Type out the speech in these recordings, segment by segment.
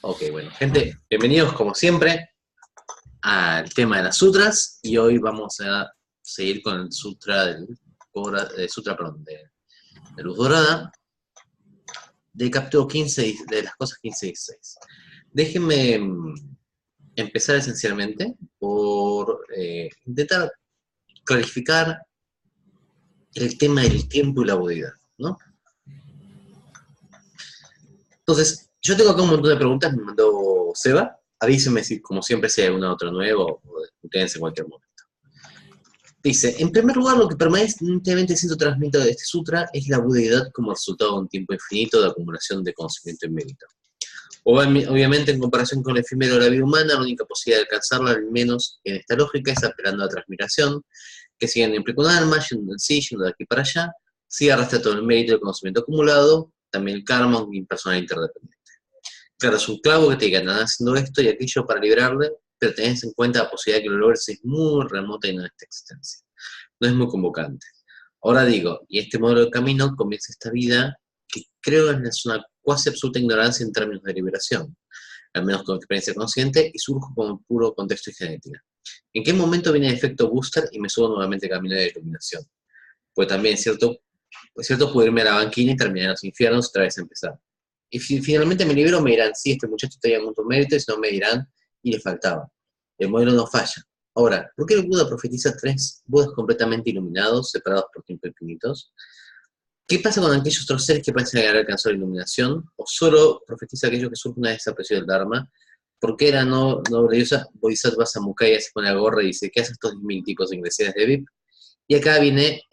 Ok, bueno, gente, bienvenidos como siempre al tema de las sutras y hoy vamos a seguir con el sutra de Luz Dorada, del capítulo 15 de las cosas 15 y 16. Déjenme empezar esencialmente por intentar clarificar el tema del tiempo y la budidad, ¿no? Entonces, yo tengo acá un montón de preguntas, me mandó Seba. Avísenme si, como siempre, si hay alguna otra nueva o discutense en cualquier momento. Dice, en primer lugar, lo que permanentemente siento transmitido de este sutra es la budidad como resultado de un tiempo infinito de acumulación de conocimiento y mérito. Obviamente, en comparación con el efímero de la vida humana, la única posibilidad de alcanzarla, al menos en esta lógica, es apelando a la transmigración, que siguen implica un alma, yendo en sí, yendo de aquí para allá, sigue arrastra todo el mérito del conocimiento acumulado, también el karma, un impersonal interdependiente. Claro, es un clavo que te diga, nada haciendo esto y aquello para librarle, pero tenés en cuenta la posibilidad de que lo logres es muy remota y no de esta existencia. No es muy convocante. Ahora digo, y este modelo de camino comienza esta vida que creo es una cuasi absoluta ignorancia en términos de liberación, al menos con experiencia consciente, y surjo como puro contexto y genética. ¿En qué momento viene el efecto booster y me subo nuevamente el camino de iluminación? Pues también es cierto puedo irme a la banquina y terminar en los infiernos otra vez empezar. Y si finalmente me libero, me dirán, sí, este muchacho tenía mucho mérito, y si no me dirán, y le faltaba. El modelo no falla. Ahora, ¿por qué el Buda profetiza 3 Budas completamente iluminados, separados por tiempos infinitos? ¿Qué pasa con aquellos otros seres que parecen haber alcanzado la iluminación? ¿O solo profetiza aquellos que surgen una vez desaparecido del Dharma? ¿Por qué era no gloriosa Bodhisattva Samukaya se pone la gorra y dice, ¿qué hacen estos 10.000 tipos de ingleses de VIP? Y acá viene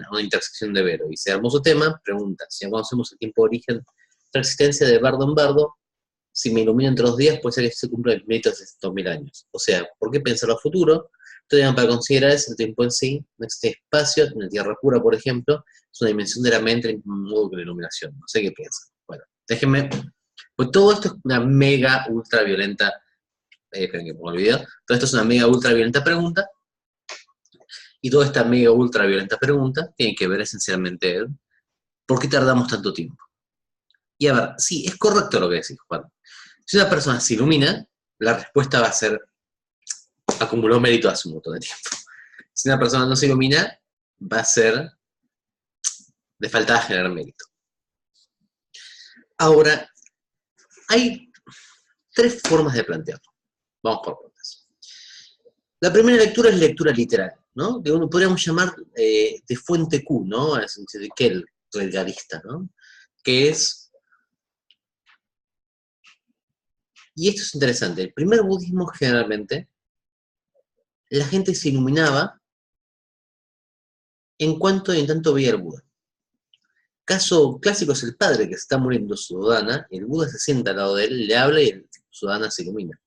una intersección de Vero. Dice, hermoso tema, pregunta, si no conocemos el tiempo de origen, la existencia de bardo en bardo, si me ilumino entre 2 días, puede ser que se cumpla el mito de 600.000 años. O sea, ¿por qué pensar a futuro? Todavía para considerar es el tiempo en sí, no existe espacio, en la tierra pura, por ejemplo, es una dimensión de la mente del mismo modo que la iluminación. No sé qué piensan. Bueno, déjenme, pues todo esto es una mega ultra violenta, esperen que pongo el video, todo esto es una mega ultra violenta pregunta, y toda esta mega ultra violenta pregunta tiene que ver esencialmente en ¿por qué tardamos tanto tiempo? Y a ver, sí, es correcto lo que decís, Juan. Si una persona se ilumina, la respuesta va a ser acumuló mérito hace un montón de tiempo. Si una persona no se ilumina, va a ser de falta de generar mérito. Ahora, hay 3 formas de plantearlo. Vamos por partes. La primera lectura es lectura literal, ¿no? Que uno podríamos llamar de fuente Q, ¿no? De Kell, realista, ¿no? Que es, y esto es interesante, el primer budismo generalmente, la gente se iluminaba en tanto veía al Buda. Caso clásico es el padre que se está muriendo Suddhana, y el Buda se sienta al lado de él, le habla y el Suddhana se ilumina.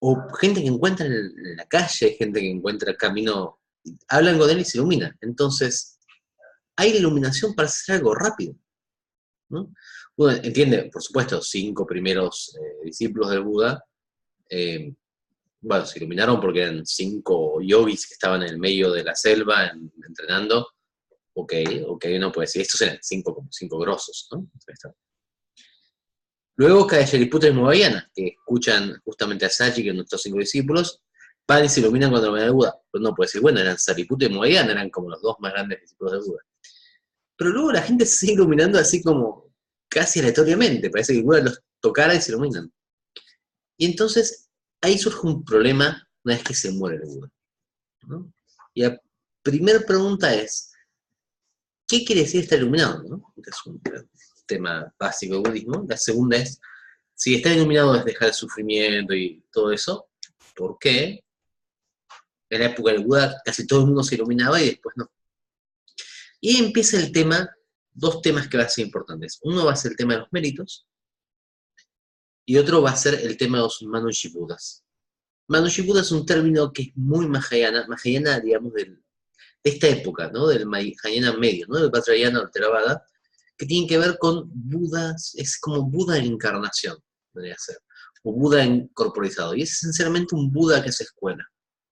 O gente que encuentra en la calle, gente que encuentra el camino, hablan con él y se ilumina. Entonces, hay iluminación para hacer algo rápido, ¿no? Uno entiende, por supuesto, 5 primeros discípulos del Buda, bueno, se iluminaron porque eran 5 yogis que estaban en el medio de la selva entrenando. Ok, uno puede decir, estos eran 5 como 5 grosos, ¿no? Luego cae Shariputra y Mobayana, que escuchan justamente a Sachi, que son nuestros 5 discípulos, van y se iluminan cuando ven al Buda. Pero no puede decir, bueno, eran Sariputta y Mobayana, eran como los 2 más grandes discípulos del Buda. Pero luego la gente se sigue iluminando así como casi aleatoriamente, parece que el Buda los tocara y se iluminan. Y entonces ahí surge un problema una vez que se muere el Buda, ¿no? Y la primera pregunta es, ¿qué quiere decir estar iluminado? ¿No? Este es un tema básico del budismo. La segunda es, si estar iluminado es dejar el sufrimiento y todo eso, ¿por qué? En la época del Buda casi todo el mundo se iluminaba y después no. Y ahí empieza el tema, 2 temas que van a ser importantes. Uno va a ser el tema de los méritos, y otro va a ser el tema de los Manushibudas. Manushibuda es un término que es muy Mahayana, digamos, de esta época, ¿no? Del Mahayana medio, ¿no? Del Vajrayana o Theravada, que tiene que ver con Budas, es como Buda en encarnación, podría ser, o Buda incorporizado, y es esencialmente un Buda que se escuela.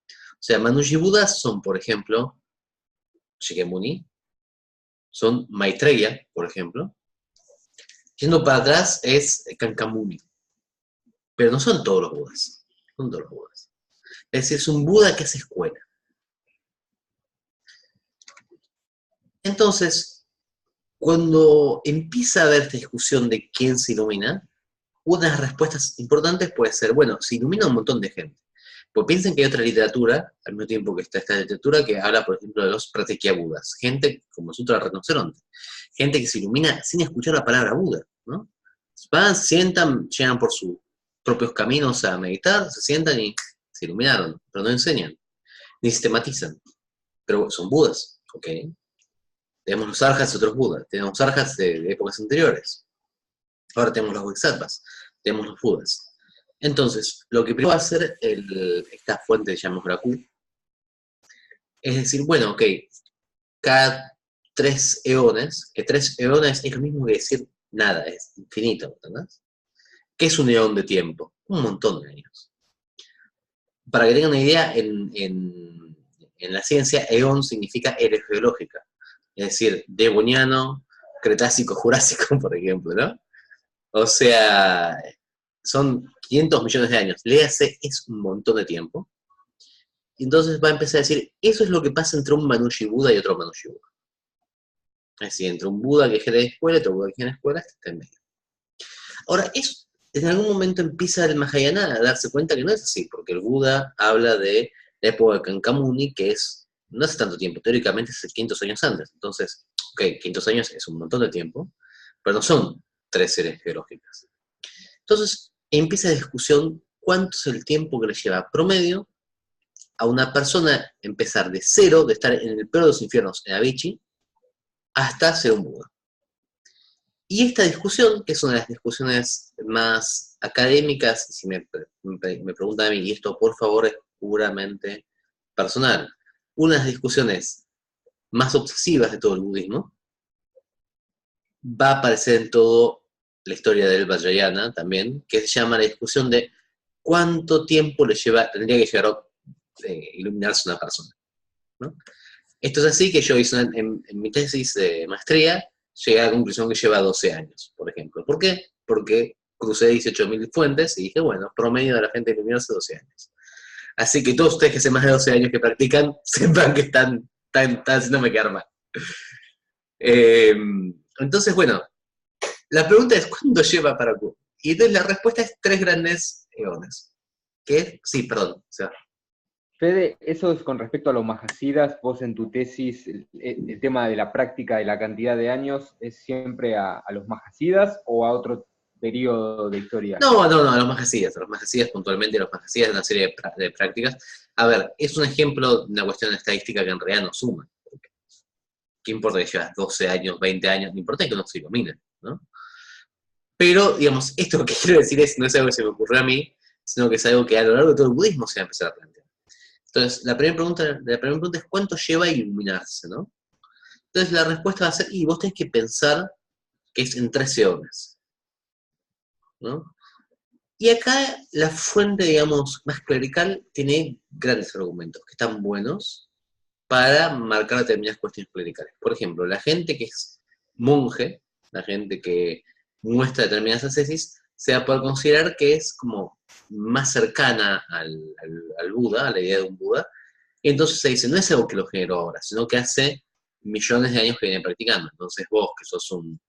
O sea, Manushibudas son, por ejemplo, Shakyamuni, son Maitreya, por ejemplo, Yendo para atrás es Kankamuni. Pero no son todos los Budas. No son todos los Budas. Es decir, es un Buda que hace escuela. Entonces, cuando empieza a haber esta discusión de quién se ilumina, una de las respuestas importantes puede ser, bueno, se ilumina un montón de gente. Porque piensen que hay otra literatura, al mismo tiempo que está esta literatura, que habla, por ejemplo, de los Pratyekya-Budas. Gente como nosotros la rinoceronte. Gente que se ilumina sin escuchar la palabra Buda, ¿no? Van, sientan, llegan por sus propios caminos a meditar, se sientan y se iluminaron, pero no enseñan, ni sistematizan. Pero son Budas, ¿ok? Tenemos los arhats de otros Budas, tenemos arhats de épocas anteriores. Ahora tenemos los bodhisattvas, tenemos los Budas. Entonces, lo que primero va a hacer esta fuente de Yamagraku es decir, bueno, ok, cada 3 eones, que 3 eones es lo mismo que decir nada, es infinito, ¿entendés? ¿Qué es un eón de tiempo? Un montón de años. Para que tengan una idea, en la ciencia, eón significa era geológica. Es decir, devoniano, cretácico, jurásico, por ejemplo, ¿no? O sea, son 500 millones de años. Léase, es un montón de tiempo. Y entonces va a empezar a decir, eso es lo que pasa entre un Manushi Buda y otro Manushi Buda. Es decir, entre un Buda que genera escuela y otro Buda que genera escuela, está en medio. Ahora, eso en algún momento empieza el Mahayana a darse cuenta que no es así, porque el Buda habla de la época de Kankamuni, que no hace tanto tiempo, teóricamente es 500 años antes. Entonces, ok, 500 años es un montón de tiempo, pero no son 3 series geológicas. Entonces, empieza la discusión cuánto es el tiempo que le lleva promedio a una persona empezar de cero, de estar en el peor de los infiernos, en Avicii, hasta ser un Buda. Y esta discusión, que es una de las discusiones más académicas, si me preguntan a mí, y esto por favor es puramente personal, una de las discusiones más obsesivas de todo el budismo, va a aparecer en toda la historia del Vajrayana también, que se llama la discusión de cuánto tiempo tendría que llegar a iluminarse una persona, ¿no? Esto es así que yo hice en mi tesis de maestría, llegué a la conclusión que lleva 12 años, por ejemplo. ¿Por qué? Porque crucé 18.000 fuentes y dije, bueno, promedio de la gente iluminarse 12 años. Así que todos ustedes que hace más de 12 años que practican, sepan que están haciéndome quedar mal. Entonces, bueno, la pregunta es, ¿cuándo lleva para Q? Y entonces la respuesta es 3 grandes eones. ¿Qué? Sí, perdón. O sea, Fede, eso es con respecto a los Mahasiddhas. Vos en tu tesis, el tema de la práctica de la cantidad de años, ¿es siempre a los Mahasiddhas o a otro periodo de historia? no, a los Mahasiddhas puntualmente, los Mahasiddhas de una serie de prácticas. A ver, es un ejemplo de una cuestión estadística que en realidad no suma. ¿Qué importa que llevas 12 años, 20 años? No importa que no se iluminen, ¿no? Pero, digamos, esto lo que quiero decir no es algo que se me ocurrió a mí, sino que es algo que a lo largo de todo el budismo se va a empezar a plantear. Entonces, la primera pregunta es ¿cuánto lleva a iluminarse, no? Entonces, la respuesta va a ser, y vos tenés que pensar que es en 13 horas, ¿no? Y acá la fuente, digamos, más clerical tiene grandes argumentos que están buenos para marcar determinadas cuestiones clericales. Por ejemplo, la gente que es monje, la gente que muestra determinadas ascesis, se va a poder considerar que es como más cercana al Buda, a la idea de un Buda, y entonces se dice, no es algo que lo generó ahora, sino que hace millones de años que viene practicando. Entonces vos, que sos un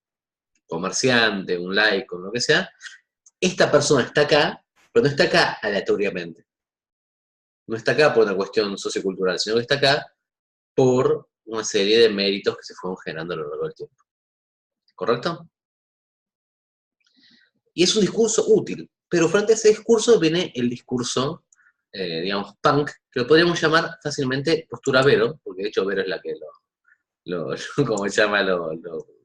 comerciante, un laico, lo que sea, esta persona está acá, pero no está acá aleatoriamente. No está acá por una cuestión sociocultural, sino que está acá por una serie de méritos que se fueron generando a lo largo del tiempo. ¿Correcto? Y es un discurso útil, pero frente a ese discurso viene el discurso, digamos, punk, que lo podríamos llamar fácilmente postura Vero, porque de hecho Vero es la que como se llama, lo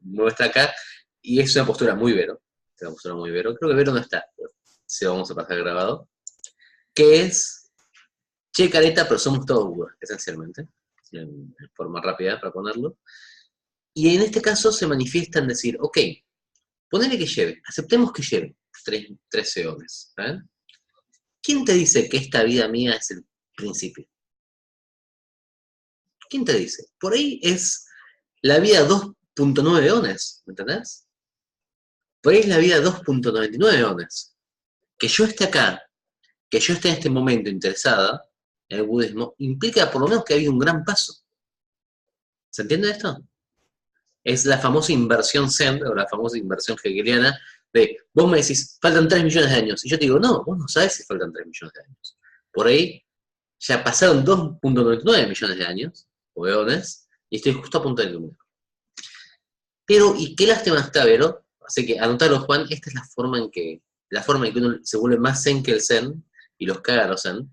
muestra acá, y es una postura muy Vero, creo que Vero no está, pero se vamos a pasar grabado, que es, che careta, pero somos todos Buda, esencialmente, en forma rápida para ponerlo, y en este caso se manifiesta en decir, ok, ponele que lleve, aceptemos que lleve 13 eones, ¿saben? ¿Quién te dice que esta vida mía es el principio? ¿Quién te dice? Por ahí es la vida 2.9 eones, ¿me entendés? Por ahí es la vida 2.99 ones. Que yo esté acá, que yo esté en este momento interesada en el budismo, implica por lo menos que ha habido un gran paso. ¿Se entiende esto? Es la famosa inversión Zen, o la famosa inversión hegeliana, de vos me decís, faltan 3 millones de años, y yo te digo, no, vos no sabés si faltan 3 millones de años. Por ahí ya pasaron 2.99 millones de años, o eones, y estoy justo a punto de iluminar. Pero, y qué lástima está, Vero, así que anotalo, Juan, esta es la forma en que uno se vuelve más Zen que el Zen, y los caga los Zen.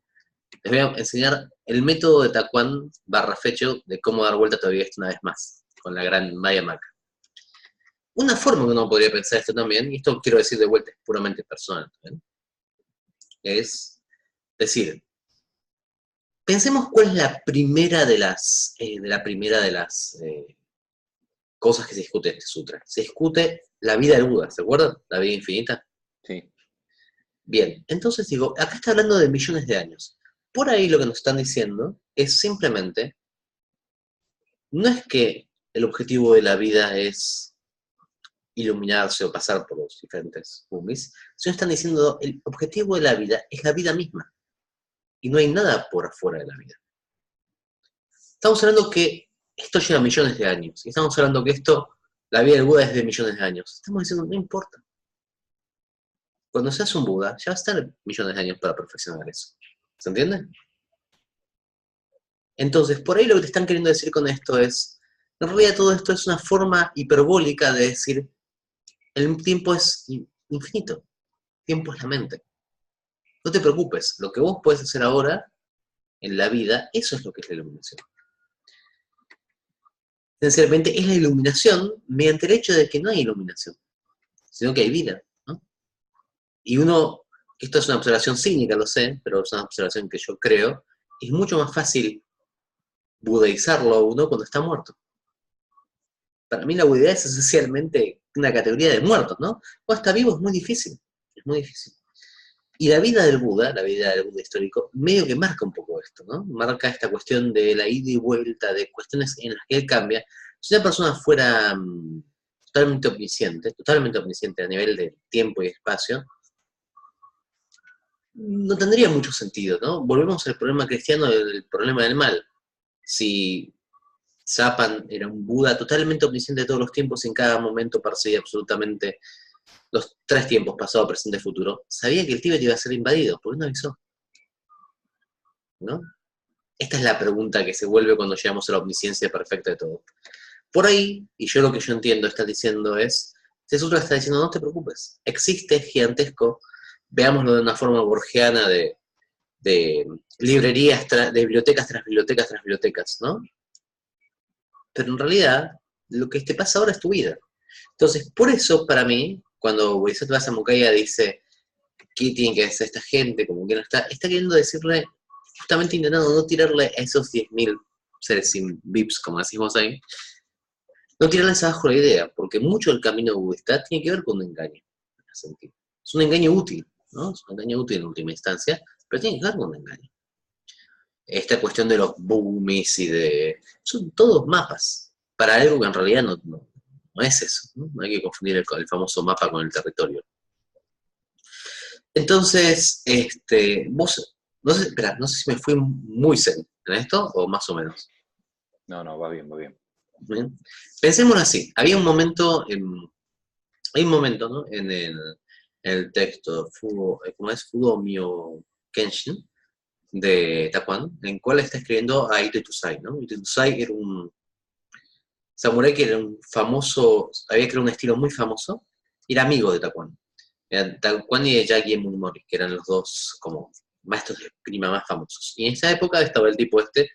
Les voy a enseñar el método de Tacuán / Fecho de cómo dar vuelta todavía esto una vez más, con la gran Maya Maca. Una forma que uno podría pensar esto también, y esto quiero decir de vuelta, es puramente personal, ¿ven? Es decir, pensemos cuál es la primera de las, cosas que se discute en este sutra. Se discute la vida del Buda, ¿se acuerdan? La vida infinita. Sí. Bien, entonces digo, acá está hablando de millones de años. Por ahí lo que nos están diciendo es simplemente, no es que el objetivo de la vida es iluminarse o pasar por los diferentes bumis, sino están diciendo, el objetivo de la vida es la vida misma. Y no hay nada por afuera de la vida. Estamos hablando que esto lleva millones de años. Y estamos hablando que la vida del Buda es de millones de años. Estamos diciendo, no importa. Cuando seas un Buda, ya va a estar millones de años para perfeccionar eso. ¿Se entiende? Entonces, por ahí lo que te están queriendo decir con esto es, en realidad todo esto es una forma hiperbólica de decir, el tiempo es infinito. El tiempo es la mente. No te preocupes, lo que vos puedes hacer ahora, en la vida, eso es lo que es la iluminación. Esencialmente es la iluminación mediante el hecho de que no hay iluminación, sino que hay vida, ¿no? Y esto es una observación cínica, lo sé, pero es una observación que yo creo, es mucho más fácil budeizarlo a uno cuando está muerto. Para mí la budidad es esencialmente una categoría de muertos, ¿no? Cuando está vivo es muy difícil, es muy difícil. Y la vida del Buda histórico, medio que marca un poco esto, ¿no? Marca esta cuestión de la ida y vuelta, de cuestiones en las que él cambia. Si una persona fuera totalmente omnisciente a nivel de tiempo y espacio, no tendría mucho sentido, ¿no? Volvemos al problema cristiano del problema del mal. Si Zapan era un Buda totalmente omnisciente de todos los tiempos y en cada momento percibía absolutamente los 3 tiempos, pasado, presente, futuro, sabía que el Tíbet iba a ser invadido. ¿Por qué no avisó? ¿No? Esta es la pregunta que se vuelve cuando llegamos a la omnisciencia perfecta de todo. Por ahí, y yo lo que yo entiendo está diciendo es, este sutra está diciendo, no te preocupes, existe, es gigantesco, veámoslo de una forma borgiana de librerías, de bibliotecas tras bibliotecas tras bibliotecas, ¿no? Pero en realidad, lo que te pasa ahora es tu vida. Entonces, por eso, para mí, cuando Bodhisattva Samukaya dice, ¿qué tiene que hacer esta gente? Como que no está queriendo decirle, justamente intentando no tirarle a esos 10.000 seres sin vips, como decimos ahí, no tirarles abajo la idea, porque mucho del camino budista tiene que ver con un engaño. Es un engaño útil, ¿no? Es un engaño útil en última instancia, pero tiene que ver con un engaño. Esta cuestión de los boomies son todos mapas, para algo que en realidad no es eso, ¿no? No hay que confundir el famoso mapa con el territorio. Entonces, vos, no sé si me fui muy zen en esto, o más o menos. No, va bien, va bien. ¿Bien? Pensemos así, hay un momento, ¿no? En el texto, ¿cómo es? Fugomyo Kenshin, de Takuan, en el cual está escribiendo a Ito-Itusai, ¿no? Ito-Itusai era un samurái que era un famoso, había creado un estilo muy famoso, y era amigo de Takuan. Takuan y de Yagi Emunmori, que eran los dos como maestros de esgrima más famosos. Y en esa época estaba el tipo que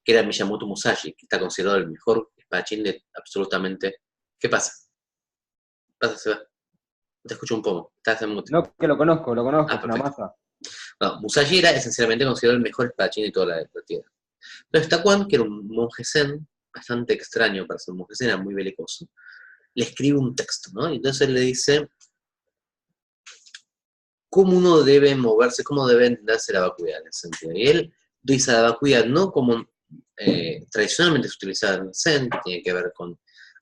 era Miyamoto Musashi, que está considerado el mejor espadachín de absolutamente... ¿Qué pasa? ¿Qué pasa, Seba? Te escucho un poco, estás en mute. No, que lo conozco, es una masa. No, Musashi era esencialmente considerado el mejor espadachín de toda la tierra. Entonces Takuan, que era un monje zen, bastante extraño para ser un monje zen, era muy belicoso, le escribe un texto, ¿no? Y entonces le dice cómo uno debe moverse, cómo debe entenderse la vacuidad en ese sentido. Y él utiliza la vacuidad no como tradicionalmente se utilizaba en el zen, que tiene que ver con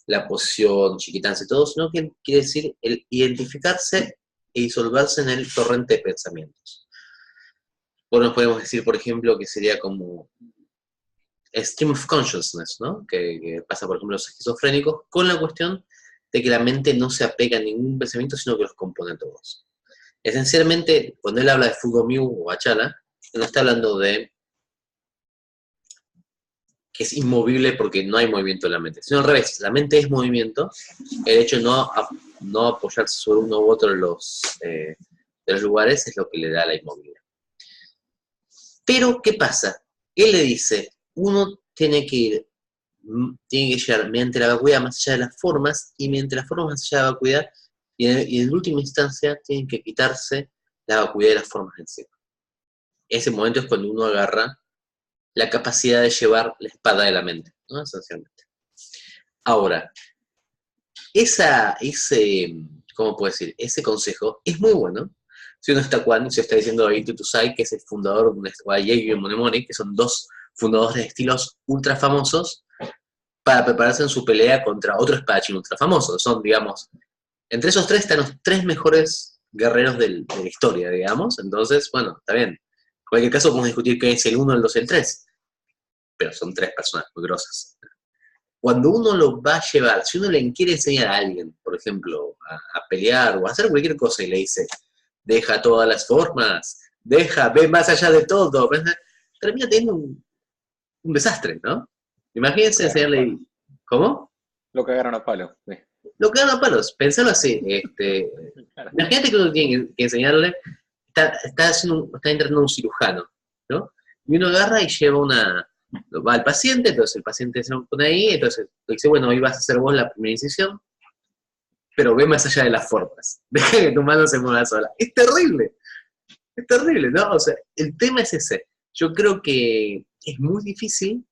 la posición, chiquitanza y todo, sino que quiere decir el identificarse e disolverse en el torrente de pensamientos. Bueno, podemos decir, por ejemplo, que sería como stream of consciousness, ¿no? Que pasa, por ejemplo, los esquizofrénicos, con la cuestión de que la mente no se apega a ningún pensamiento, sino que los compone todos. Esencialmente, cuando él habla de Fugomiu o Achala, no está hablando de que es inmovible porque no hay movimiento en la mente, sino al revés, la mente es movimiento, el hecho de no apoyarse sobre uno u otro de los lugares es lo que le da la inmovilidad. Pero, ¿qué pasa? Él le dice, uno tiene que llegar mediante la vacuidad más allá de las formas, y mediante las formas más allá de la vacuidad, y en última instancia tienen que quitarse la vacuidad de las formas en sí. Ese momento es cuando uno agarra la capacidad de llevar la espada de la mente, ¿no? Esencialmente. Ahora, ¿cómo puedo decir? Ese consejo es muy bueno si uno está se está diciendo Aito Tusai, que es el fundador de Yegi y Monemone, que son dos fundadores de estilos ultra famosos, para prepararse en su pelea contra otro espadachín ultra famoso. Son, digamos, entre esos tres están los tres mejores guerreros de la historia, digamos. Entonces, bueno, está bien. En cualquier caso, podemos discutir qué es el 1, el 2 y el 3. Pero son tres personas muy grosas. Cuando uno lo va a llevar, si uno le quiere enseñar a alguien, por ejemplo, a pelear o a hacer cualquier cosa y le dice, deja todas las formas, ve más allá de todo, termina teniendo un desastre, ¿no? Imagínense enseñarle... ¿Cómo? Lo cagaron a palo. Sí. Lo cagaron a palos, pensalo así. Claro. Imagínate que uno tiene que enseñarle, está entrenando a un cirujano, ¿no? Y uno agarra y va al paciente, entonces el paciente se lo pone ahí, entonces le dice, bueno, hoy vas a hacer vos la primera incisión, pero ve más allá de las formas. Deja que tu mano se mueva sola. Es terrible, ¿no? O sea, el tema es ese. Yo creo que es muy difícil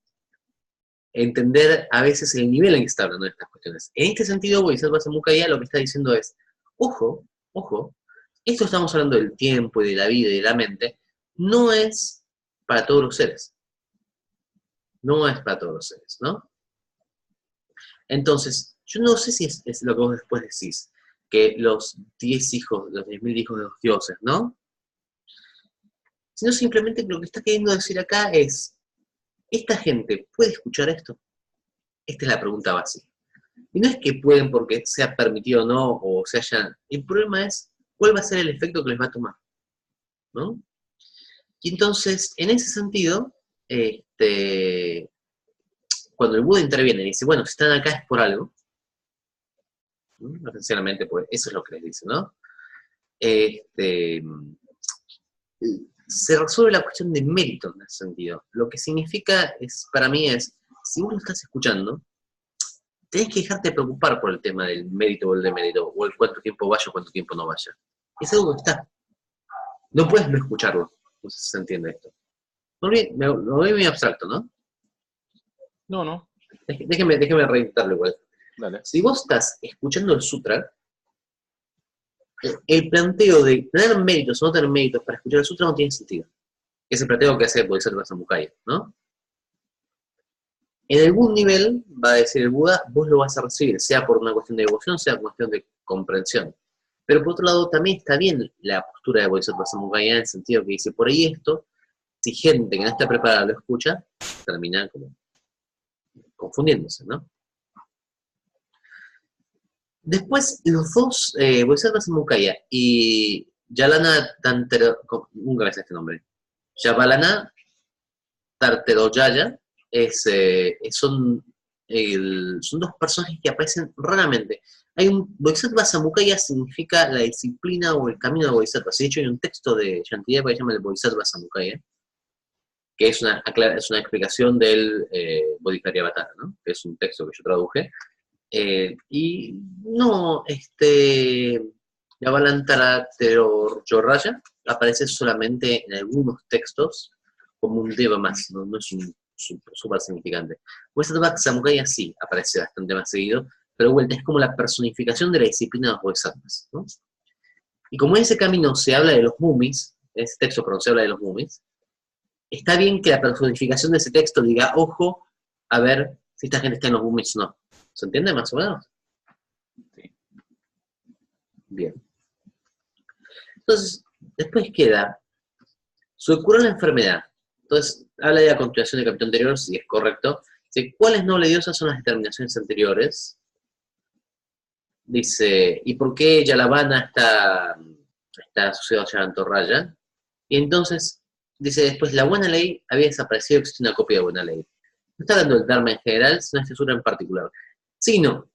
entender a veces el nivel en que está hablando de estas cuestiones. En este sentido, Bodhisattva Samukaya lo que está diciendo es, ojo, esto estamos hablando del tiempo y de la vida y de la mente, no es para todos los seres. No es para todos los seres, ¿no? Entonces, yo no sé si es lo que vos después decís, que los 10 hijos, los 10.000 hijos de los dioses, ¿no? Sino simplemente lo que está queriendo decir acá es, ¿esta gente puede escuchar esto? Esta es la pregunta básica. Y no es que pueden porque sea permitido o no, o se hayan... El problema es cuál va a ser el efecto que les va a tomar, ¿no? Y entonces, en ese sentido, cuando el Buda interviene y dice, bueno, si están acá es por algo, ¿no? Esencialmente, pues eso es lo que les dice, ¿no? Se resuelve la cuestión de mérito en ese sentido. Lo que significa, para mí es, si vos lo estás escuchando, tenés que dejarte de preocupar por el tema del mérito o el demérito, o el cuánto tiempo vaya o cuánto tiempo no vaya. Es algo que está. No puedes no escucharlo. No sé si se entiende esto. Lo veo muy abstracto, ¿no? No. Déjeme reeditarlo igual. Dale. Si vos estás escuchando el sutra, el planteo de tener méritos o no tener méritos para escuchar el sutra no tiene sentido. Es el planteo que hace el Bodhisattva Samukaya, ¿no? En algún nivel, va a decir el Buda, vos lo vas a recibir, sea por una cuestión de devoción, sea por una cuestión de comprensión. Pero por otro lado, también está bien la postura de Bodhisattva Samukaya en el sentido que dice, por ahí esto, si gente que no está preparada lo escucha, termina como confundiéndose, ¿no? Después, los dos, Bodhisattva Samukaya y Yalana Tantero, nunca me sé este nombre, Yavalana Tarteroyaya, son dos personajes que aparecen raramente. Bodhisattva Samukaya significa la disciplina o el camino de Bodhisattva. De hecho, hay un texto de Shantideva que se llama el Bodhisattva Samukaya, que es una explicación del Bodhicaryavatara, ¿no? Que es un texto que yo traduje. Y no, Yavalantara Teroyorraya aparece solamente en algunos textos como un deva más, no es un súper significante. Bodhisattva Samukaya sí aparece bastante más seguido, pero vuelta es como la personificación de la disciplina de los bodhisattvas, ¿no? Y como en ese camino se habla de los mumis, en ese texto se habla de los mumis, está bien que la personificación de ese texto diga, ojo, a ver si esta gente está en los mumis o no. ¿Se entiende más o menos? Sí. Bien. Entonces, después queda, curó la enfermedad. Entonces, habla de la continuación del capítulo anterior, si es correcto. Dice, ¿cuáles nobles diosas son las determinaciones anteriores? Dice, ¿y por qué Yalavana está asociado a Yalantorraya? Y entonces, dice después, la buena ley había desaparecido, existe una copia de buena ley. No está hablando del Dharma en general, sino de este sura en particular. Sí, no.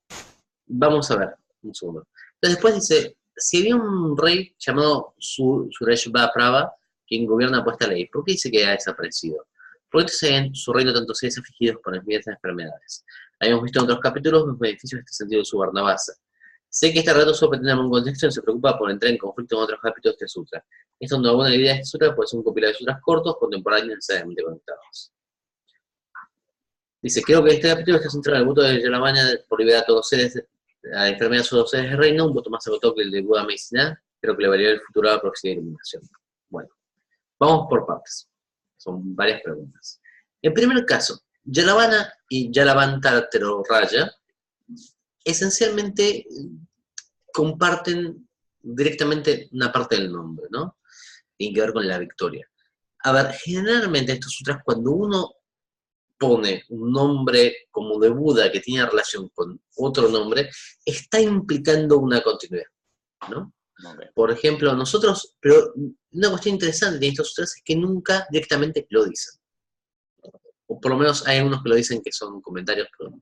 Vamos a ver, un segundo. Entonces después dice, si había un rey llamado Sureshva Prabha, quien gobierna por esta ley, ¿por qué dice que ha desaparecido? Porque en su reino tanto seres afligidos por diversas enfermedades. Habíamos visto en otros capítulos los beneficios de este sentido de su Varnavasa. Sé que este relato solo pretende dar un contexto y se preocupa por entrar en conflicto con otros capítulos de este sutra. Esto no es una buena idea de este sutra, puede ser un compilado de sutras cortos, contemporáneos y necesariamente conectados. Dice, creo que este capítulo está centrado en el voto de Yalavana por liberar a todos los seres, a la enfermedad de todos los seres del reino, un voto más agotado que el de Buda medicinal, creo que le valió el futuro a la próxima iluminación. Bueno, vamos por partes. Son varias preguntas. En primer caso, Yalavana y Yalavantarteroraya esencialmente comparten directamente una parte del nombre, ¿no? Tiene que ver con la victoria. A ver, generalmente estos sutras, cuando uno pone un nombre como de Buda que tiene relación con otro nombre, está implicando una continuidad, ¿no? Okay. Por ejemplo, nosotros, pero una cuestión interesante de estos sutras es que nunca directamente lo dicen. O por lo menos hay algunos que lo dicen que son comentarios, pero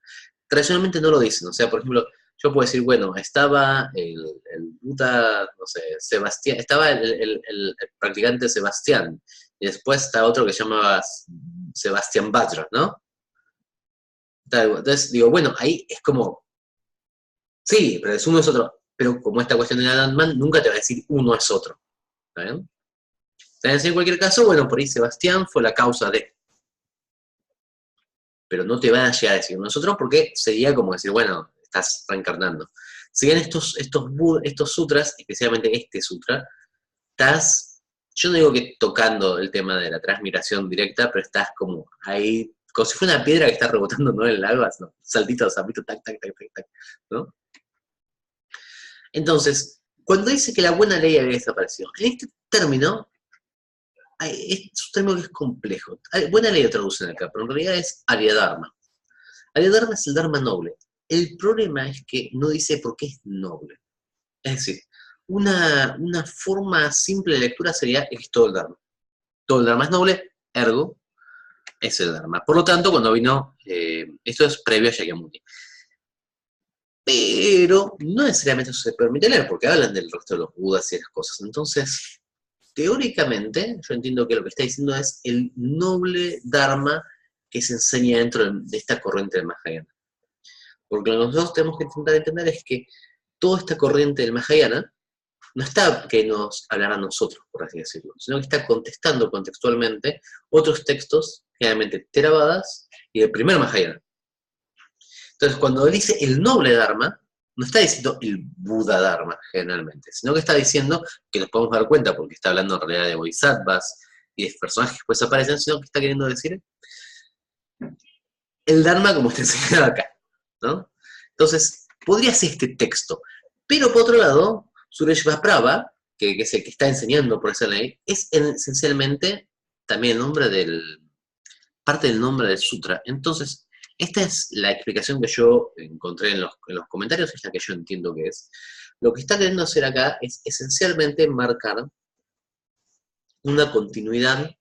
tradicionalmente no lo dicen. O sea, por ejemplo, yo puedo decir, bueno, estaba el Buda, no sé, Sebastián, estaba el practicante Sebastián, y después está otro que se llamaba Sebastián Batra, ¿no? Entonces digo, bueno, ahí es como, sí, pero es uno es otro, pero como esta cuestión de Landman, nunca te va a decir uno es otro, ¿está bien? Entonces, en cualquier caso, bueno, por ahí Sebastián fue la causa de, pero no te van a llegar a decir nosotros porque sería como decir, bueno, estás reencarnando. Si bien estos sutras, especialmente este sutra, estás, yo no digo que tocando el tema de la transmigración directa, pero estás como ahí, como si fuera una piedra que está rebotando, ¿no? En el agua, ¿no? Saltito, tac, tac, tac, tac, tac, ¿no? Entonces, cuando dice que la buena ley había desaparecido, en este término, es un término que es complejo. Buena ley lo traducen acá, pero en realidad es Arya Dharma. Arya Dharma es el Dharma noble. El problema es que no dice por qué es noble. Es decir, una forma simple de lectura sería es todo el Dharma. Todo el Dharma es noble, ergo es el Dharma. Por lo tanto, cuando vino, esto es previo a Shakyamuni. Pero no necesariamente eso se permite leer, porque hablan del resto de los Budas y esas cosas. Entonces, teóricamente, yo entiendo que lo que está diciendo es el noble Dharma que se enseña dentro de esta corriente del Mahayana. Porque lo que nosotros tenemos que intentar entender es que toda esta corriente del Mahayana no está que nos hablará a nosotros, por así decirlo, sino que está contestando contextualmente otros textos, generalmente Theravadas y del primer Mahayana. Entonces, cuando dice el noble Dharma, no está diciendo el Buda Dharma, generalmente, sino que está diciendo, que nos podemos dar cuenta, porque está hablando en realidad de bodhisattvas y de personajes que después aparecen, sino que está queriendo decir el Dharma como está enseñado acá, ¿no? Entonces, podría ser este texto. Pero por otro lado, Sureshva Prabha, que es el que está enseñando por esa ley, es esencialmente también el nombre parte del nombre del sutra. Entonces, esta es la explicación que yo encontré en los comentarios, es la que yo entiendo que es. Lo que está queriendo hacer acá es esencialmente marcar una continuidad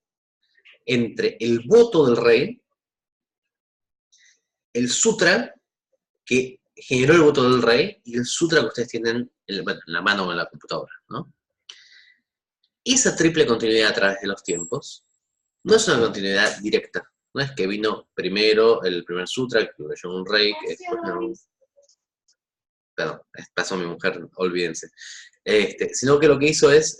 entre el voto del rey, el sutra que generó el voto del rey y el sutra que ustedes tienen en la mano o en la computadora, ¿no? Esa triple continuidad a través de los tiempos no es una continuidad directa. No es que vino primero el primer sutra, que lo leyó un rey, que después no. Perdón, pasó a mi mujer, olvídense. Sino que lo que hizo es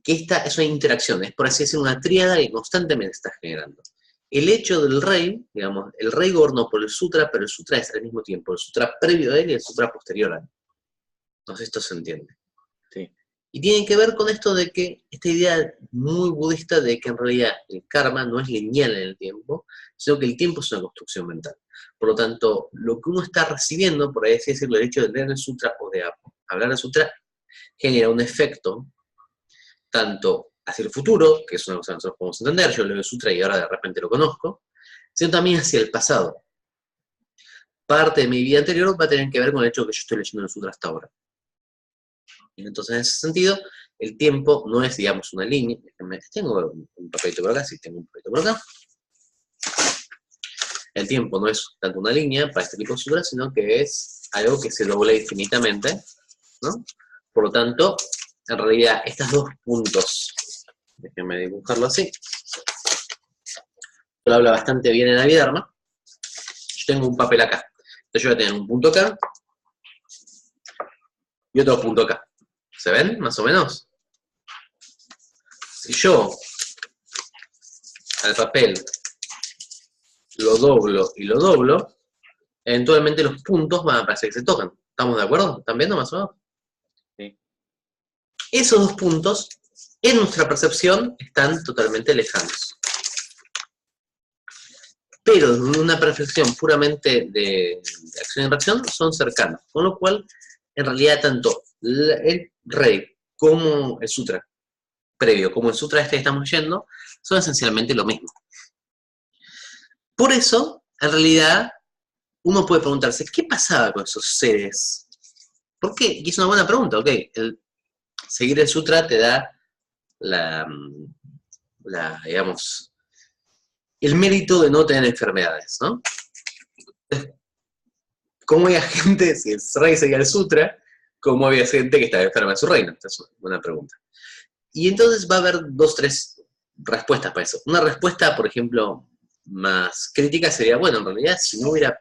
que esta es una interacción, es por así decirlo, una tríada que constantemente está generando. El hecho del rey, digamos, el rey gobernó por el sutra, pero el sutra es al mismo tiempo el sutra previo a él y el sutra posterior a él. Entonces esto se entiende. Sí. Y tiene que ver con esto de que, esta idea muy budista de que en realidad el karma no es lineal en el tiempo, sino que el tiempo es una construcción mental. Por lo tanto, lo que uno está recibiendo, por así decirlo, el hecho de leer el sutra o de hablar el sutra, genera un efecto tanto hacia el futuro, que es una cosa que nosotros podemos entender, yo leo el sutra y ahora de repente lo conozco, sino también hacia el pasado. Parte de mi vida anterior va a tener que ver con el hecho de que yo estoy leyendo el sutra hasta ahora. Y entonces, en ese sentido, el tiempo no es, digamos, una línea. Tengo un papelito por acá, sí, tengo un papelito por acá. El tiempo no es tanto una línea para este tipo de sutras, sino que es algo que se dobla infinitamente, ¿no? Por lo tanto, en realidad, estos dos puntos, déjenme dibujarlo así, lo habla bastante bien en Abhidharma. Yo tengo un papel acá. Entonces yo voy a tener un punto acá y otro punto acá. ¿Se ven? Más o menos. Si yo al papel lo doblo y lo doblo, eventualmente los puntos van a parecer que se tocan. ¿Estamos de acuerdo? ¿Están viendo más o menos? Sí. Esos dos puntos, en nuestra percepción, están totalmente lejanos. Pero desde una percepción puramente de acción y reacción, son cercanos. Con lo cual, en realidad, tanto el rey como el sutra previo, como el sutra este que estamos leyendo, son esencialmente lo mismo. Por eso, en realidad, uno puede preguntarse, ¿qué pasaba con esos seres? ¿Por qué? Y es una buena pregunta, ok. Seguir el sutra te da digamos, el mérito de no tener enfermedades, ¿no? ¿Cómo había gente, si el rey seguía el sutra, cómo había gente que estaba enferma en su reino? Esta es una buena pregunta. Y entonces va a haber 2, 3 respuestas para eso. Una respuesta, por ejemplo, más crítica sería, bueno, en realidad, si no hubiera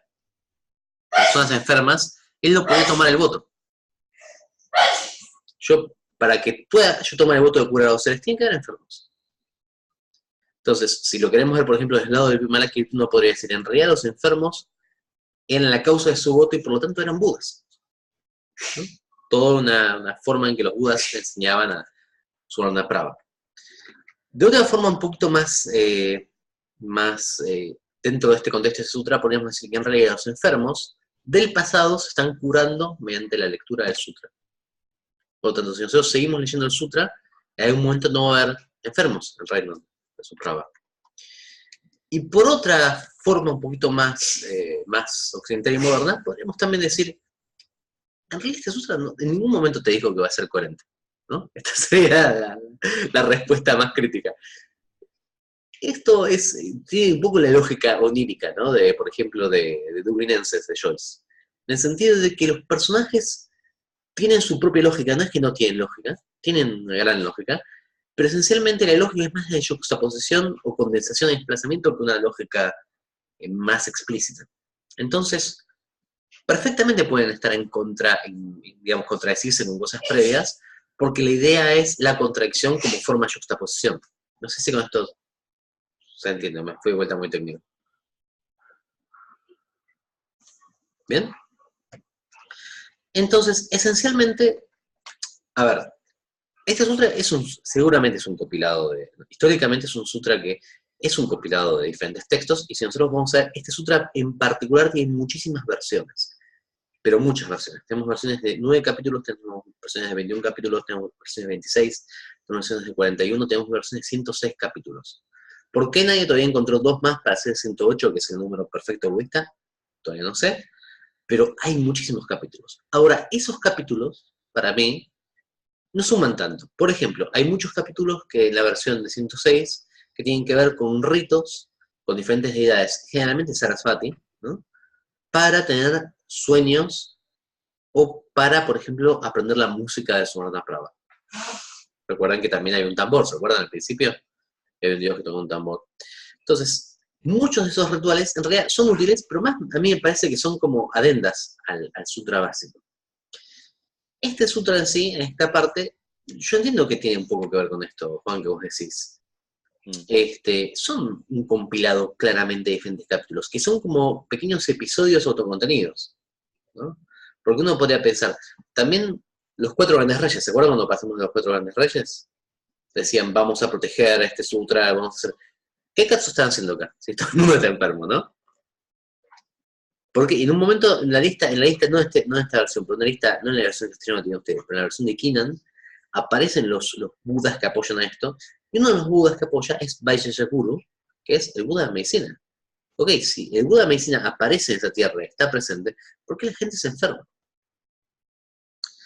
personas enfermas, él no podía tomar el voto. Para que pueda yo tomar el voto de curar a los seres, tienen que haber enfermos. Entonces, si lo queremos ver, por ejemplo, desde el lado del Vimalakirti, uno podría decir, en realidad los enfermos eran la causa de su voto y por lo tanto eran budas, ¿no? Toda una forma en que los budas enseñaban a su Prabha. De otra forma, un poquito más, dentro de este contexto de sutra, podríamos decir que en realidad los enfermos del pasado se están curando mediante la lectura del sutra. Por lo tanto, si nosotros seguimos leyendo el sutra, en algún momento no va a haber enfermos en el reino de su Prabha. Y por otra forma un poquito más occidental y moderna, podríamos también decir, en realidad este sutra en ningún momento te dijo que va a ser coherente, ¿no? Esta sería la respuesta más crítica. Esto tiene un poco la lógica onírica, ¿no? Por ejemplo, de Dublinenses, de Joyce. En el sentido de que los personajes tienen su propia lógica, no es que no tienen lógica, tienen una gran lógica, pero esencialmente la lógica es más de juxtaposición o condensación y desplazamiento que una lógica más explícita. Entonces, perfectamente pueden estar digamos, contradecirse con cosas previas, porque la idea es la contradicción como forma de juxtaposición. No sé si con esto se entiende, me fui de vuelta muy técnico. ¿Bien? Entonces, esencialmente, a ver, este sutra seguramente es un compilado históricamente es un sutra que es un compilado de diferentes textos, y si nosotros vamos a ver, este sutra en particular tiene muchísimas versiones, pero muchas versiones. Tenemos versiones de 9 capítulos, tenemos versiones de 21 capítulos, tenemos versiones de 26, tenemos versiones de 41, tenemos versiones de 106 capítulos. ¿Por qué nadie todavía encontró 2 más para hacer 108, que es el número perfecto budista? Todavía no sé, pero hay muchísimos capítulos. Ahora, esos capítulos, para mí, no suman tanto. Por ejemplo, hay muchos capítulos que en la versión de 106 que tienen que ver con ritos, con diferentes deidades, generalmente Sarasvati, ¿no? Para tener sueños o para, por ejemplo, aprender la música de Suvarna Prabha. Recuerdan que también hay un tambor, ¿se acuerdan al principio? Hay un dios que toca un tambor. Entonces, muchos de esos rituales en realidad son útiles, pero más a mí me parece que son como adendas al sutra básico. Este sutra en sí, en esta parte, yo entiendo que tiene un poco que ver con esto, Juan, que vos decís. Son un compilado claramente de diferentes capítulos, que son como pequeños episodios autocontenidos, ¿no? Porque uno podría pensar, también los 4 grandes reyes, ¿se acuerdan cuando pasamos de los 4 grandes reyes? Decían, vamos a proteger a este sutra, vamos a hacer... ¿Qué caso están haciendo acá? Si todo el mundo está enfermo, ¿no? Porque en un momento, en la lista, no en esta versión, pero en la lista, no en la versión que castellano tienen ustedes, pero en la versión de Kinnan, aparecen los budas que apoyan a esto, y uno de los budas que apoya es Vaisheshakuru, que es el Buda de la medicina. Ok, si el Buda de la medicina aparece en esta tierra, está presente, ¿por qué la gente se enferma?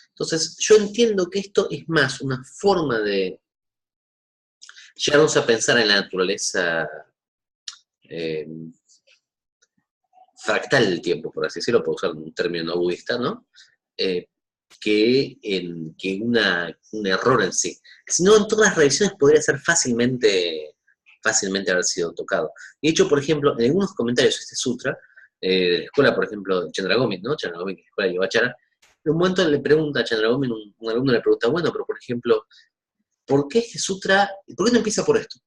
Entonces, yo entiendo que esto es más una forma de llegarnos a pensar en la naturaleza fractal del tiempo, por así decirlo, por usar un término no budista, ¿no? Que un error en sí. Si no, en todas las revisiones podría ser fácilmente haber sido tocado. Y de hecho, por ejemplo, en algunos comentarios de este sutra, de la escuela, por ejemplo, Chandragomin, ¿no? Chandragomin, que es la escuela de Yogachara, en un momento le pregunta a Chandragomin, un alumno le pregunta, bueno, pero por ejemplo, ¿por qué este sutra, por qué no empieza por esto?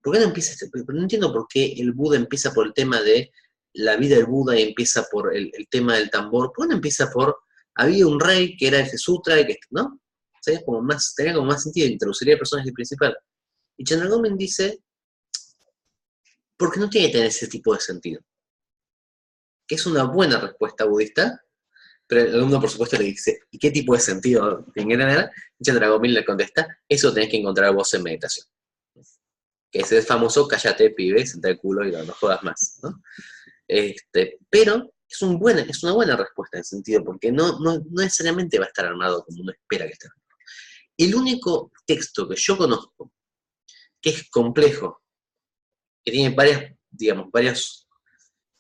¿Por qué no empieza no entiendo por qué el Buda empieza por el tema de la vida del Buda y empieza por el tema del tambor? ¿Por qué no empieza por, había un rey que era ese sutra y que, ¿no? ¿Sabes? Tenía como más sentido, introduciría al personaje principal. Y Chandragomin dice, porque no tiene que tener ese tipo de sentido. Que es una buena respuesta budista, pero el alumno, por supuesto, le dice, ¿y qué tipo de sentido tiene que tener? Y Chandragomin le contesta, eso tenés que encontrar vos en meditación. Que ese es famoso, cállate, pibe, senta el culo y no jodas más, ¿no? Pero es una buena respuesta en ese sentido, porque no necesariamente va a estar armado como uno espera que esté armado. El único texto que yo conozco que es complejo, que tiene varios...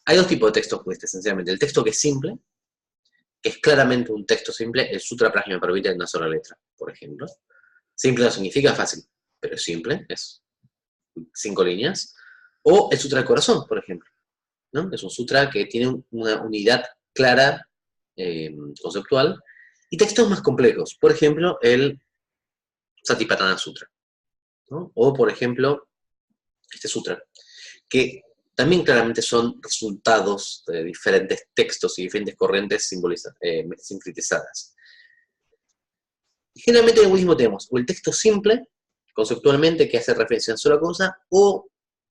Hay dos tipos de textos budistas, esencialmente. El texto que es simple, que es claramente un texto simple, el Sutra Prajnaparamita en una sola letra, por ejemplo. Simple no significa fácil, pero es simple, es 5 líneas. O el Sutra del Corazón, por ejemplo, ¿no? Es un sutra que tiene una unidad clara, conceptual, y textos más complejos. Por ejemplo, el Satipatthana Sutra, ¿no? O, por ejemplo, este sutra, que también claramente son resultados de diferentes textos y diferentes corrientes sincretizadas. Generalmente en el budismo tenemos o el texto simple, conceptualmente, que hace referencia a una sola cosa, o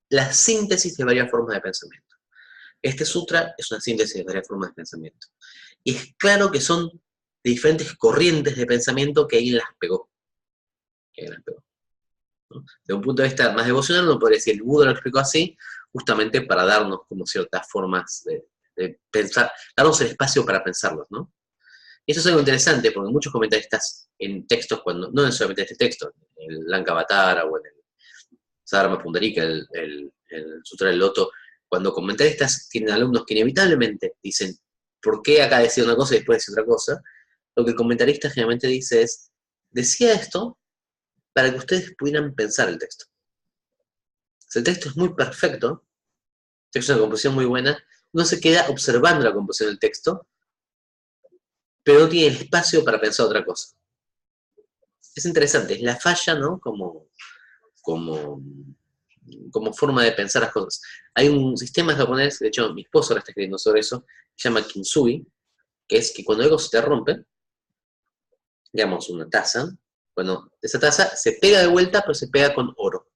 la síntesis de varias formas de pensamiento. Este sutra es una síntesis de varias formas de pensamiento. Y es claro que son de diferentes corrientes de pensamiento que alguien las pegó. ¿No? De un punto de vista más devocional, uno podría decir, el Buda lo explicó así, justamente para darnos como ciertas formas de pensar, darnos el espacio para pensarlos, ¿no? Y eso es algo interesante, porque muchos comentaristas en textos, no necesariamente este texto, en el Lankavatara o en el Dharma Pundarika, el Sutra del Loto, cuando comentaristas tienen alumnos que inevitablemente dicen, ¿por qué acá decía una cosa y después decía otra cosa? Lo que el comentarista generalmente dice es, decía esto para que ustedes pudieran pensar el texto. Si el texto es muy perfecto, el texto es una composición muy buena, uno se queda observando la composición del texto, pero no tiene el espacio para pensar otra cosa. Es interesante, es la falla, ¿no? Como forma de pensar las cosas. Hay un sistema japonés, de hecho mi esposo ahora está escribiendo sobre eso, se llama Kintsugi, que es que cuando algo se te rompe, digamos una taza, bueno, esa taza se pega de vuelta, pero se pega con oro,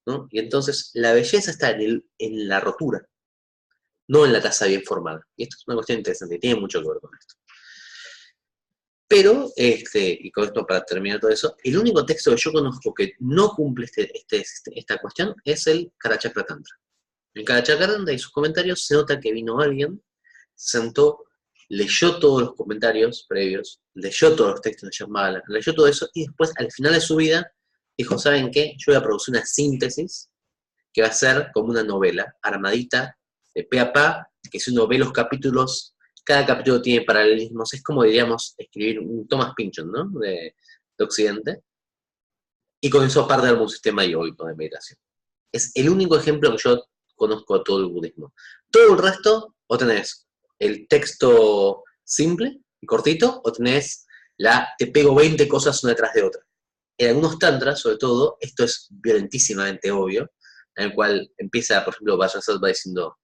¿no? Y entonces la belleza está en la rotura, no en la taza bien formada. Y esto es una cuestión interesante, tiene mucho que ver con esto. Pero, y con esto para terminar todo eso, el único texto que yo conozco que no cumple esta cuestión es el Karachakra Tantra. En Karachakra Tantra y sus comentarios se nota que vino alguien, se sentó, leyó todos los comentarios previos, leyó todos los textos de Shambhala, leyó todo eso, y después, al final de su vida, dijo, ¿saben qué? Yo voy a producir una síntesis que va a ser como una novela, armadita, de pe a pa, que si uno ve los capítulos, cada capítulo tiene paralelismos, es como, diríamos, escribir un Thomas Pynchon, ¿no? De Occidente, y con eso aparte de un sistema yógico de meditación. Es el único ejemplo que yo conozco de todo el budismo. Todo el resto, o tenés el texto simple y cortito, o tenés te pego 20 cosas una detrás de otra. En algunos tantras, sobre todo, esto es violentísimamente obvio, en el cual empieza, por ejemplo, Vajrasattva diciendo,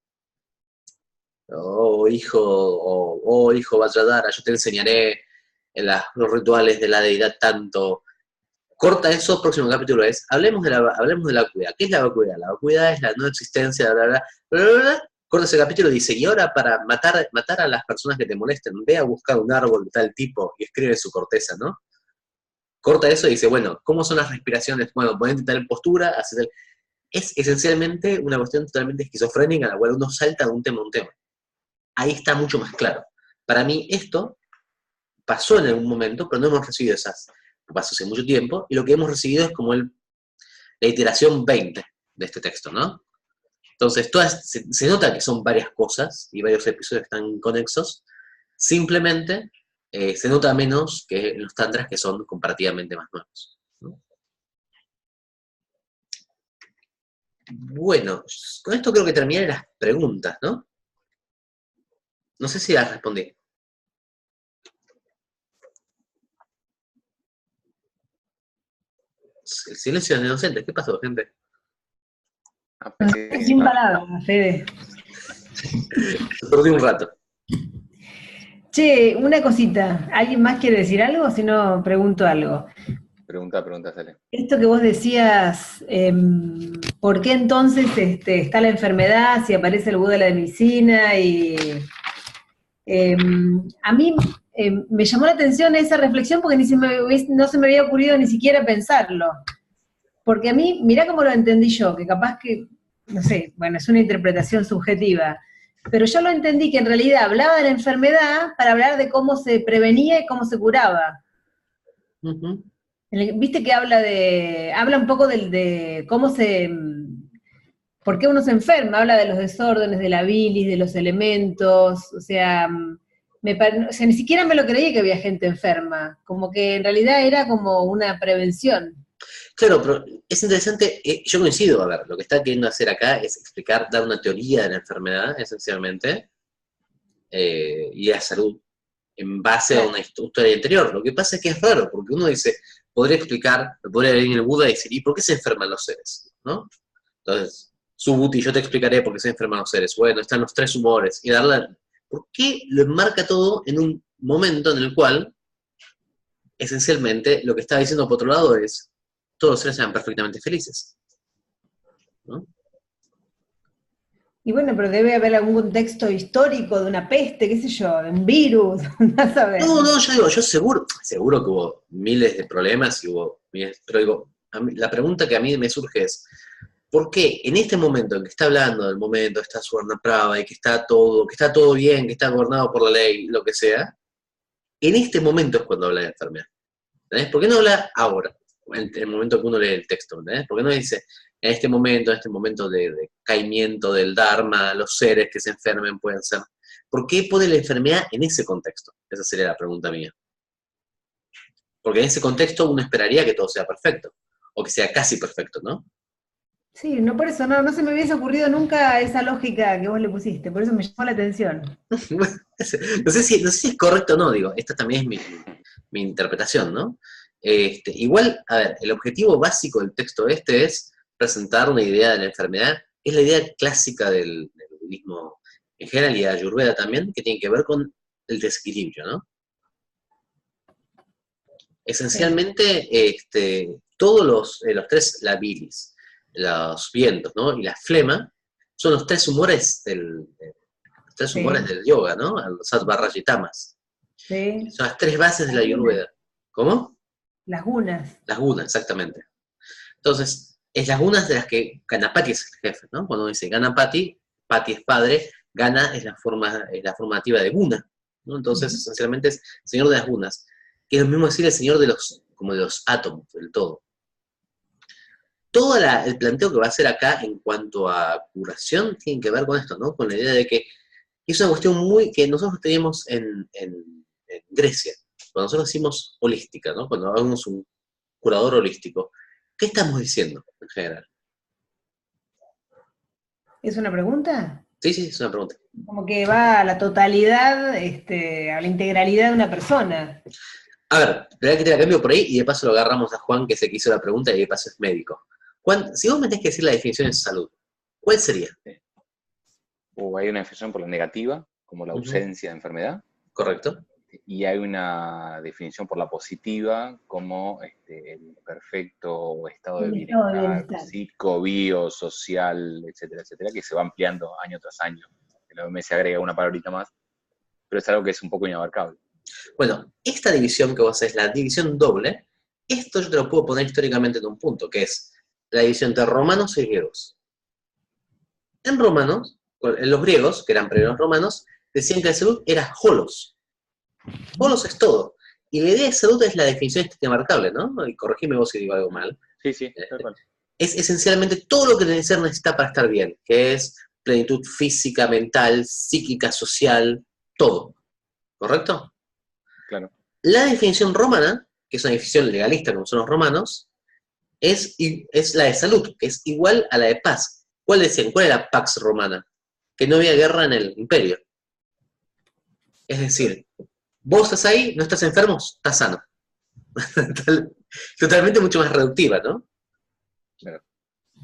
oh hijo Vajradhara, yo te enseñaré en los rituales de la deidad tanto. Corta eso, próximo capítulo es, hablemos de la vacuidad. ¿Qué es la vacuidad? La vacuidad es la no existencia, bla, bla, bla, bla, bla, corta ese capítulo y dice, y ahora para matar a las personas que te molesten, ve a buscar un árbol de tal tipo y escribe su corteza, ¿no? Corta eso y dice, bueno, ¿cómo son las respiraciones? Bueno, ponete tal postura, hacer tal... Es esencialmente una cuestión totalmente esquizofrénica en la cual uno salta de un tema a un tema. Ahí está mucho más claro. Para mí esto pasó en algún momento, pero no hemos recibido esas, pasó hace mucho tiempo, y lo que hemos recibido es como la iteración 20 de este texto, ¿no? Entonces, se nota que son varias cosas y varios episodios que están conexos, simplemente se nota menos que en los tantras que son comparativamente más nuevos, ¿no? Bueno, con esto creo que terminé las preguntas, ¿no? No sé si las respondí. El silencio es inocente. ¿Qué pasó, gente? Sin palabras, Fede. Perdí un rato. Che, una cosita. ¿Alguien más quiere decir algo? Si no, pregunto algo. Pregunta, Sale. Esto que vos decías, ¿por qué entonces está la enfermedad, si aparece el Buda de la medicina? Y a mí me llamó la atención esa reflexión porque no se me había ocurrido ni siquiera pensarlo. Porque a mí, mirá cómo lo entendí yo, que capaz que, no sé, bueno, es una interpretación subjetiva, pero yo lo entendí que en realidad hablaba de la enfermedad para hablar de cómo se prevenía y cómo se curaba. Uh-huh. Viste que habla un poco de cómo por qué uno se enferma, habla de los desórdenes, de la bilis, de los elementos, o sea, ni siquiera me lo creí que había gente enferma, como que en realidad era como una prevención. Claro, pero es interesante, yo coincido, a ver, lo que está queriendo hacer acá es explicar, dar una teoría de la enfermedad, esencialmente, y a la salud, en base a una historia anterior. Lo que pasa es que es raro, porque uno dice, podría venir el Buda y decir, ¿y por qué se enferman los seres? ¿No? Entonces, Subhuti, yo te explicaré por qué se enferman los seres. Bueno, están los tres humores, y ¿por qué lo enmarca todo en un momento en el cual, esencialmente, lo que está diciendo por otro lado es, todos los seres sean perfectamente felices, ¿no? Y bueno, pero debe haber algún contexto histórico de una peste, qué sé yo, de un virus, vas a ver. No, yo digo, yo seguro que hubo miles de problemas, pero digo, la pregunta que a mí me surge es, ¿por qué en este momento en que está hablando del momento, está Suvarnaprabha y que está todo bien, que está gobernado por la ley, lo que sea, en este momento es cuando habla de enfermedad? ¿Entendés? ¿Por qué no habla ahora, en el momento que uno lee el texto? ¿Entendés? ¿Por qué no dice, en este momento de caimiento del Dharma, los seres que se enfermen pueden ser? ¿Por qué pone la enfermedad en ese contexto? Esa sería la pregunta mía. Porque en ese contexto uno esperaría que todo sea perfecto, o que sea casi perfecto, ¿no? Sí, no por eso, no se me hubiese ocurrido nunca esa lógica que vos le pusiste, por eso me llamó la atención. No sé si es correcto o no, digo, esta también es mi interpretación, ¿no? Igual, a ver, el objetivo básico del texto es presentar una idea de la enfermedad, es la idea clásica del budismo en general y de Ayurveda también, que tiene que ver con el desequilibrio, ¿no? Esencialmente, todos los tres, la bilis, los vientos, ¿no? Y la flema, son los tres humores del yoga, ¿no? Los sattva, rajas y tamas. Sí. Son las tres bases de la Ayurveda. ¿Cómo? Las gunas. Las gunas, exactamente. Entonces, es las gunas de las que Ganapati es el jefe, ¿no? Cuando dice Ganapati, Pati es padre, Gana es la forma nativa de guna, ¿no? Entonces, esencialmente es señor de las gunas, que es lo mismo decir el señor de los átomos, del todo. Todo el planteo que va a hacer acá en cuanto a curación tiene que ver con esto, ¿no? Con la idea de que es una cuestión que nosotros teníamos en Grecia, cuando nosotros decimos holística, ¿no? Cuando hablamos un curador holístico, ¿qué estamos diciendo en general? ¿Es una pregunta? Sí, es una pregunta. Como que va a la totalidad, a la integralidad de una persona. A ver, verdad que te la cambio por ahí y de paso lo agarramos a Juan, que es el que hizo la pregunta y de paso es médico. Juan, si vos me tenés que decir la definición de salud, ¿cuál sería? Hay una definición por la negativa, como la ausencia de enfermedad. Correcto. Y hay una definición por la positiva, como el perfecto estado de bienestar psico, bio, social, etcétera, etcétera, que se va ampliando año tras año. la OMS agrega una palabrita más, pero es algo que es un poco inabarcable. Bueno, esta división que vos haces, la división doble, esto yo te lo puedo poner históricamente en un punto, que es la división entre romanos y griegos. En romanos, en los griegos, que eran previos romanos, decían que la salud era holos. Holos es todo. Y la idea de salud es la definición inabarcable, ¿no? Y corregime vos si digo algo mal. Sí, tal cual. Es esencialmente todo lo que el ser necesita para estar bien, que es plenitud física, mental, psíquica, social, todo. ¿Correcto? Claro. La definición romana, que es una definición legalista como son los romanos, es la de salud, que es igual a la de paz. ¿Cuál decían? ¿Cuál era la pax romana? Que no había guerra en el imperio. Es decir, vos estás ahí, no estás enfermo, estás sano. Totalmente mucho más reductiva, ¿no? Claro.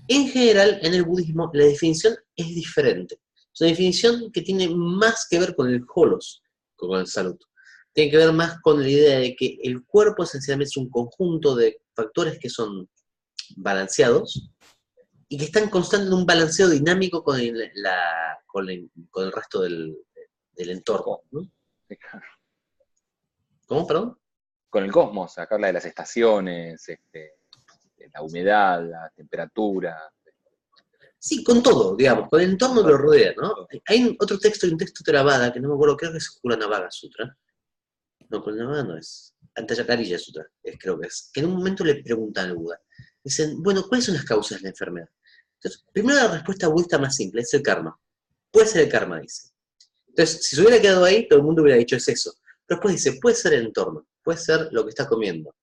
En general, en el budismo, la definición es diferente. Es una definición que tiene más que ver con el holos, con el salud. Tiene que ver más con la idea de que el cuerpo esencialmente es un conjunto de factores que son balanceados y que están constantemente en un balanceo dinámico con el resto del entorno, ¿no? ¿Cómo, perdón? Con el cosmos, acá habla de las estaciones, la humedad, la temperatura. Sí, con todo, digamos, con el entorno que lo rodea, ¿no? Hay otro texto, un texto Theravada, que no me acuerdo, creo que es Kulanavaga Sutra. No, Kulanavaga no es. Antayakarya Sutra, creo que es. Que en un momento le preguntan al Buda. Dicen, bueno, ¿cuáles son las causas de la enfermedad? Entonces, primero la respuesta budista más simple, es el karma. Puede ser el karma, dice. Entonces, si se hubiera quedado ahí, todo el mundo hubiera dicho es eso. Pero después dice, puede ser el entorno, puede ser lo que está comiendo,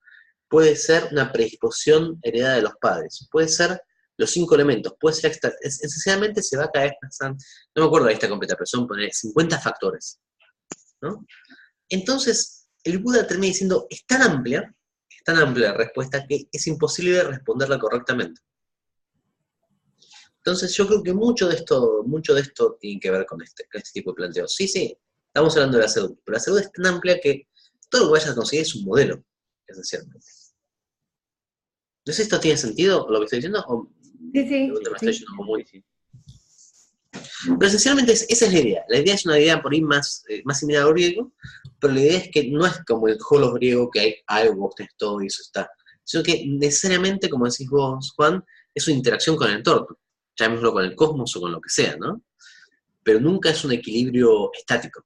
puede ser una predisposición heredada de los padres, puede ser los 5 elementos, puede ser esencialmente se va a caer, no me acuerdo de esta completa, pero son poner 50 factores, ¿no? Entonces, el Buda termina diciendo, es tan amplia la respuesta que es imposible responderla correctamente. Entonces, yo creo que mucho de esto tiene que ver con este tipo de planteos. Sí, estamos hablando de la salud, pero la salud es tan amplia que todo lo que vayas a conseguir es un modelo, esencialmente. No sé si esto tiene sentido, lo que estoy diciendo, o Sí. Pero esencialmente esa es la idea. La idea es una idea por ahí más similar al griego, pero la idea es que no es como el holos griego, que hay algo, vos tenés todo y eso está. Sino que necesariamente, como decís vos, Juan, es una interacción con el entorno. Llamémoslo con el cosmos o con lo que sea, ¿no? Pero nunca es un equilibrio estático.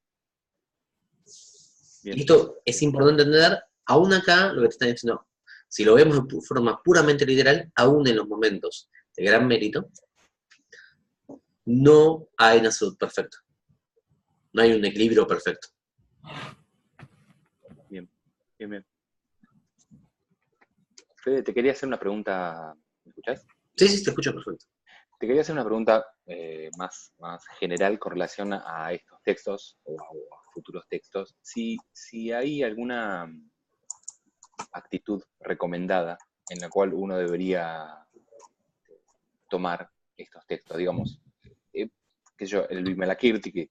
Bien. Y esto es importante entender, aún acá, lo que te están diciendo, si lo vemos de forma puramente literal, aún en los momentos de gran mérito, no hay una salud perfecta. No hay un equilibrio perfecto. Bien. Fede, te quería hacer una pregunta. ¿Me escuchás? Sí, te escucho perfecto. Te quería hacer una pregunta más general con relación a estos textos o a futuros textos. Si hay alguna actitud recomendada en la cual uno debería tomar estos textos, digamos, el Vimalakirti, que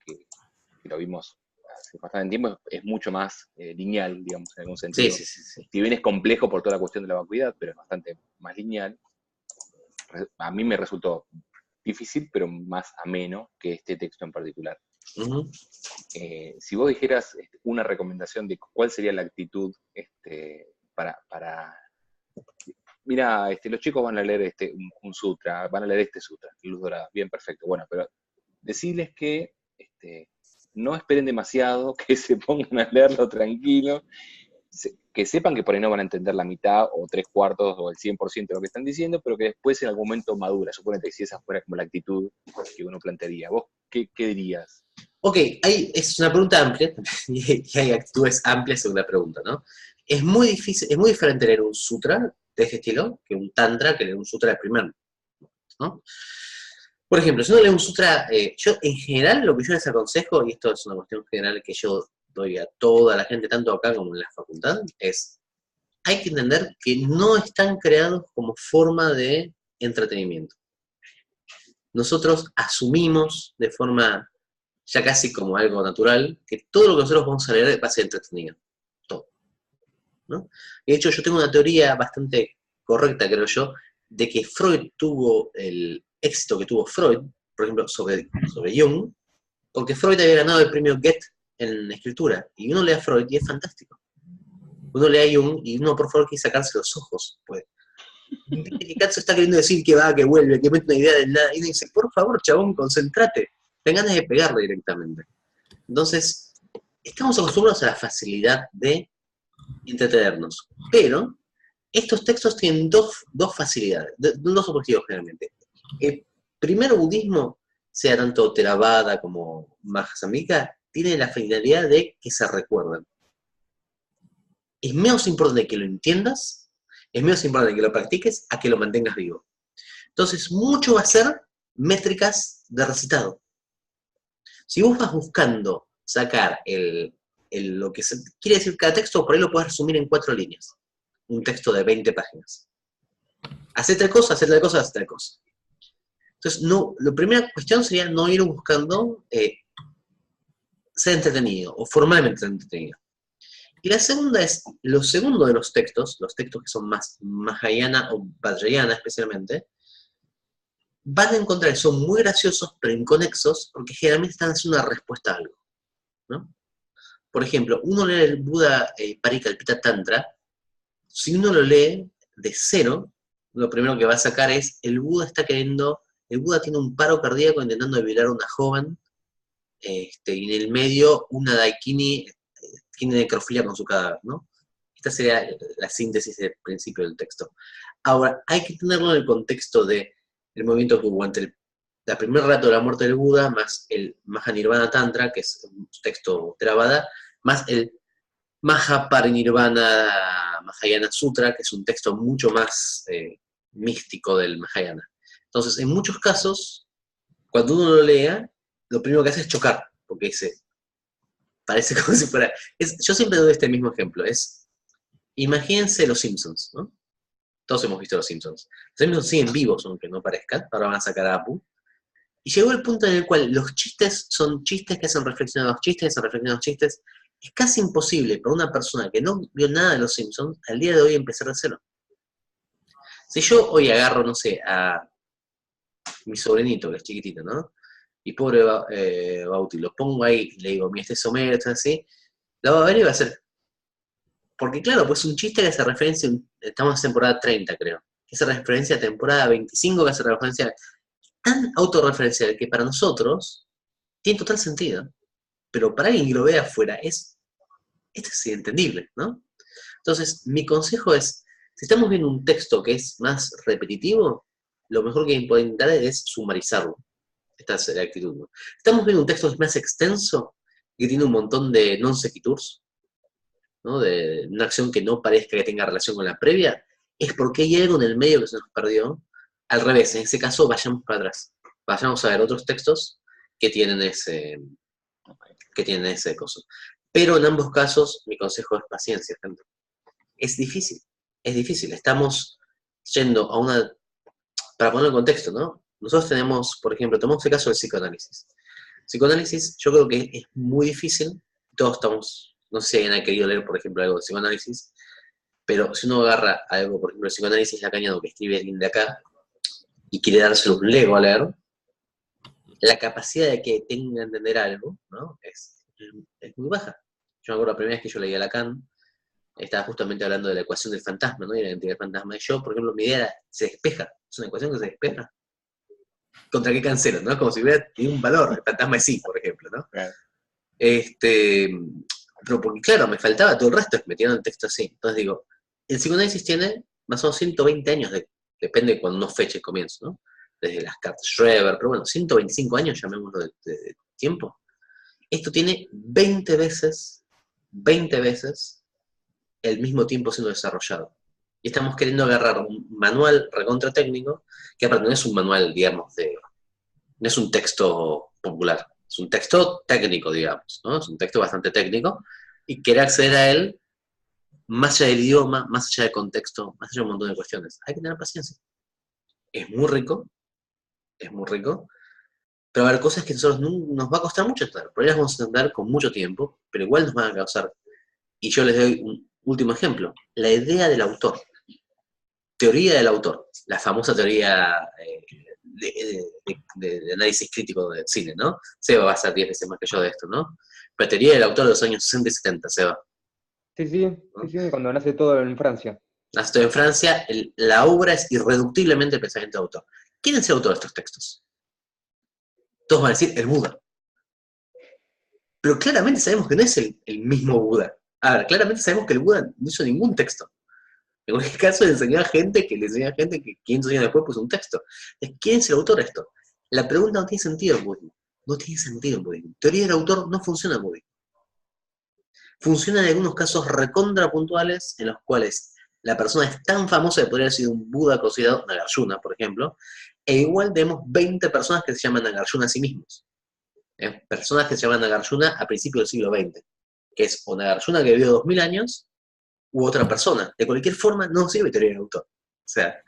lo vimos hace bastante tiempo, es mucho más lineal, digamos, en algún sentido. Sí. Si bien es complejo por toda la cuestión de la vacuidad, pero es bastante más lineal. A mí me resultó difícil, pero más ameno que este texto en particular. Uh-huh. Si vos dijeras una recomendación de cuál sería la actitud para mira, los chicos van a leer un sutra, van a leer este sutra, Luz Dorada, bien, perfecto, bueno, pero decirles que no esperen demasiado, que se pongan a leerlo tranquilo, que sepan que por ahí no van a entender la mitad o 3/4 o el 100% de lo que están diciendo, pero que después en algún momento madura. Suponete que si esa fuera como la actitud que uno plantearía. ¿Vos qué dirías? Ok, es una pregunta amplia, y hay actitudes amplias según la pregunta, ¿no? Es muy difícil, es muy diferente leer un sutra de este estilo que un tantra, que leer un sutra de primer, ¿no? Por ejemplo, si uno lee un sutra, yo en general lo que yo les aconsejo, y esto es una cuestión general que yo doy a toda la gente, tanto acá como en la facultad, es, hay que entender que no están creados como forma de entretenimiento. Nosotros asumimos de forma ya casi como algo natural, que todo lo que nosotros vamos a leer va a ser entretenido. Todo. ¿No? Y de hecho yo tengo una teoría bastante correcta, creo yo, de que Freud tuvo el éxito que tuvo Freud, por ejemplo, sobre Jung, porque Freud había ganado el premio Goethe en escritura, y uno lee a Freud y es fantástico. Uno lee a Jung y uno por favor quiere sacarse los ojos, pues. Katz está queriendo decir que va, que vuelve, que mete una idea de nada, y uno dice, por favor, chabón, concéntrate, ten ganas de pegarle directamente. Entonces, estamos acostumbrados a la facilidad de entretenernos, pero estos textos tienen dos facilidades, dos objetivos generalmente. El primer budismo, sea tanto Theravada como Mahasamika, tiene la finalidad de que se recuerden. Es menos importante que lo entiendas, es menos importante que lo practiques, a que lo mantengas vivo. Entonces, mucho va a ser métricas de recitado. Si vos vas buscando sacar lo que quiere decir cada texto, por ahí lo puedes resumir en 4 líneas. Un texto de 20 páginas. Hacer tal cosa, hacer tal cosa, hacer tal cosa. Entonces, la primera cuestión sería no ir buscando ser entretenido, o formalmente ser entretenido. Y la segunda es, lo segundo de los textos que son más Mahayana o Vajrayana especialmente, van a encontrar que son muy graciosos, pero inconexos, porque generalmente están haciendo una respuesta a algo, ¿no? Por ejemplo, uno lee el Buda Parikalpita Tantra, si uno lo lee de cero, lo primero que va a sacar es, el Buda tiene un paro cardíaco intentando violar a una joven, y en el medio una daikini tiene necrofilia con su cadáver, ¿no? Esta sería la síntesis del principio del texto. Ahora, hay que tenerlo en el contexto del movimiento que hubo entre el primer relato de la muerte del Buda, más el Mahanirvana Tantra, que es un texto Theravada, más el Mahaparinirvana Mahayana Sutra, que es un texto mucho más místico del Mahayana. Entonces, en muchos casos, cuando uno lo lea, lo primero que hace es chocar, porque parece como si fuera... yo siempre doy este mismo ejemplo, imagínense los Simpsons, ¿no? Todos hemos visto los Simpsons. Los Simpsons siguen vivos, aunque no parezcan, ahora van a sacar a Apu. Y llegó el punto en el cual los chistes son chistes que hacen reflexionar a los chistes, que hacen reflexionar a los chistes. Es casi imposible para una persona que no vio nada de los Simpsons, al día de hoy empezar de cero. Si yo hoy agarro, no sé, a mi sobrinito, que es chiquitito, ¿no? Y pobre Bauti, lo pongo ahí y le digo, mira, este es Homero, esto es así, lo va a ver y va a hacer. Porque claro, pues un chiste que hace referencia, estamos en temporada 30 creo, que hace referencia a temporada 25, que hace referencia tan autorreferencial que para nosotros tiene total sentido. Pero para alguien que lo vea afuera, esto es inentendible, ¿no? Entonces, mi consejo es, si estamos viendo un texto que es más repetitivo, lo mejor que pueden intentar es sumarizarlo. Esta es la actitud, ¿no? Estamos viendo un texto que es más extenso, que tiene un montón de non sequiturs, ¿no? De una acción que no parezca que tenga relación con la previa, es porque hay algo en el medio que se nos perdió. Al revés, en ese caso, vayamos para atrás. Vayamos a ver otros textos que tienen ese coso. Pero en ambos casos, mi consejo es paciencia, gente. Es difícil. Estamos yendo a una... Para poner en contexto, ¿no? Nosotros tenemos, por ejemplo, tomamos el caso del psicoanálisis. Psicoanálisis, yo creo que es muy difícil. Todos estamos... No sé si alguien ha querido leer, por ejemplo, algo de psicoanálisis, pero si uno agarra algo, por ejemplo, el psicoanálisis lacaniano que escribe alguien de acá, y quiere dárselo un lego a leer, la capacidad de que tenga que entender algo, ¿no? es muy baja. Yo me acuerdo la primera vez que yo leía Lacan, estaba justamente hablando de la ecuación del fantasma, ¿no? Y la identidad del fantasma. Y yo, por ejemplo, mi idea era, se despeja. Es una ecuación que se despeja. ¿Contra qué cancelo, no? Como si hubiera tenido un valor. El fantasma es sí, por ejemplo, ¿no? Claro. Pero porque, claro, me faltaba todo el resto, metieron el texto así. Entonces digo, el psicoanálisis tiene más o menos 120 años, depende de cuando uno feche el comienzo, ¿no? Desde las cartas Schreber, pero bueno, 125 años, llamémoslo de tiempo. Esto tiene 20 veces el mismo tiempo siendo desarrollado. Y estamos queriendo agarrar un manual recontra técnico, que aparte no es un manual, digamos, no es un texto popular, es un texto técnico, digamos, ¿no? Es un texto bastante técnico, y querer acceder a él, más allá del idioma, más allá del contexto, más allá de un montón de cuestiones. Hay que tener paciencia. Es muy rico, pero va a haber cosas que a nosotros nos va a costar mucho entender. Por ahí las vamos a entender con mucho tiempo, pero igual nos van a causar. Y yo les doy un último ejemplo. La idea del autor. Teoría del autor. La famosa teoría de análisis crítico del cine, ¿no? Seba va a ser 10 veces más que yo de esto, ¿no? Pero teoría del autor de los años 60 y 70, Seba. Sí, cuando nace todo en Francia. Nació en Francia, la obra es irreductiblemente el pensamiento del autor. ¿Quién es el autor de estos textos? Todos van a decir el Buda. Pero claramente sabemos que no es el mismo Buda. A ver, claramente sabemos que el Buda no hizo ningún texto. En cualquier caso le enseñó a gente que 500 años después puso un texto. ¿Quién es el autor de esto? La pregunta no tiene sentido en budismo. No tiene sentido en budismo. Teoría del autor no funciona en budismo. Funciona en algunos casos recontra puntuales en los cuales la persona es tan famosa que podría haber sido un Buda considerado Nagarjuna, por ejemplo, e igual tenemos 20 personas que se llaman Nagarjuna a sí mismos. Personas que se llaman Nagarjuna a principios del siglo XX, que es o Nagarjuna que vivió 2000 años, u otra persona. De cualquier forma, no sirve teoría del autor. O sea,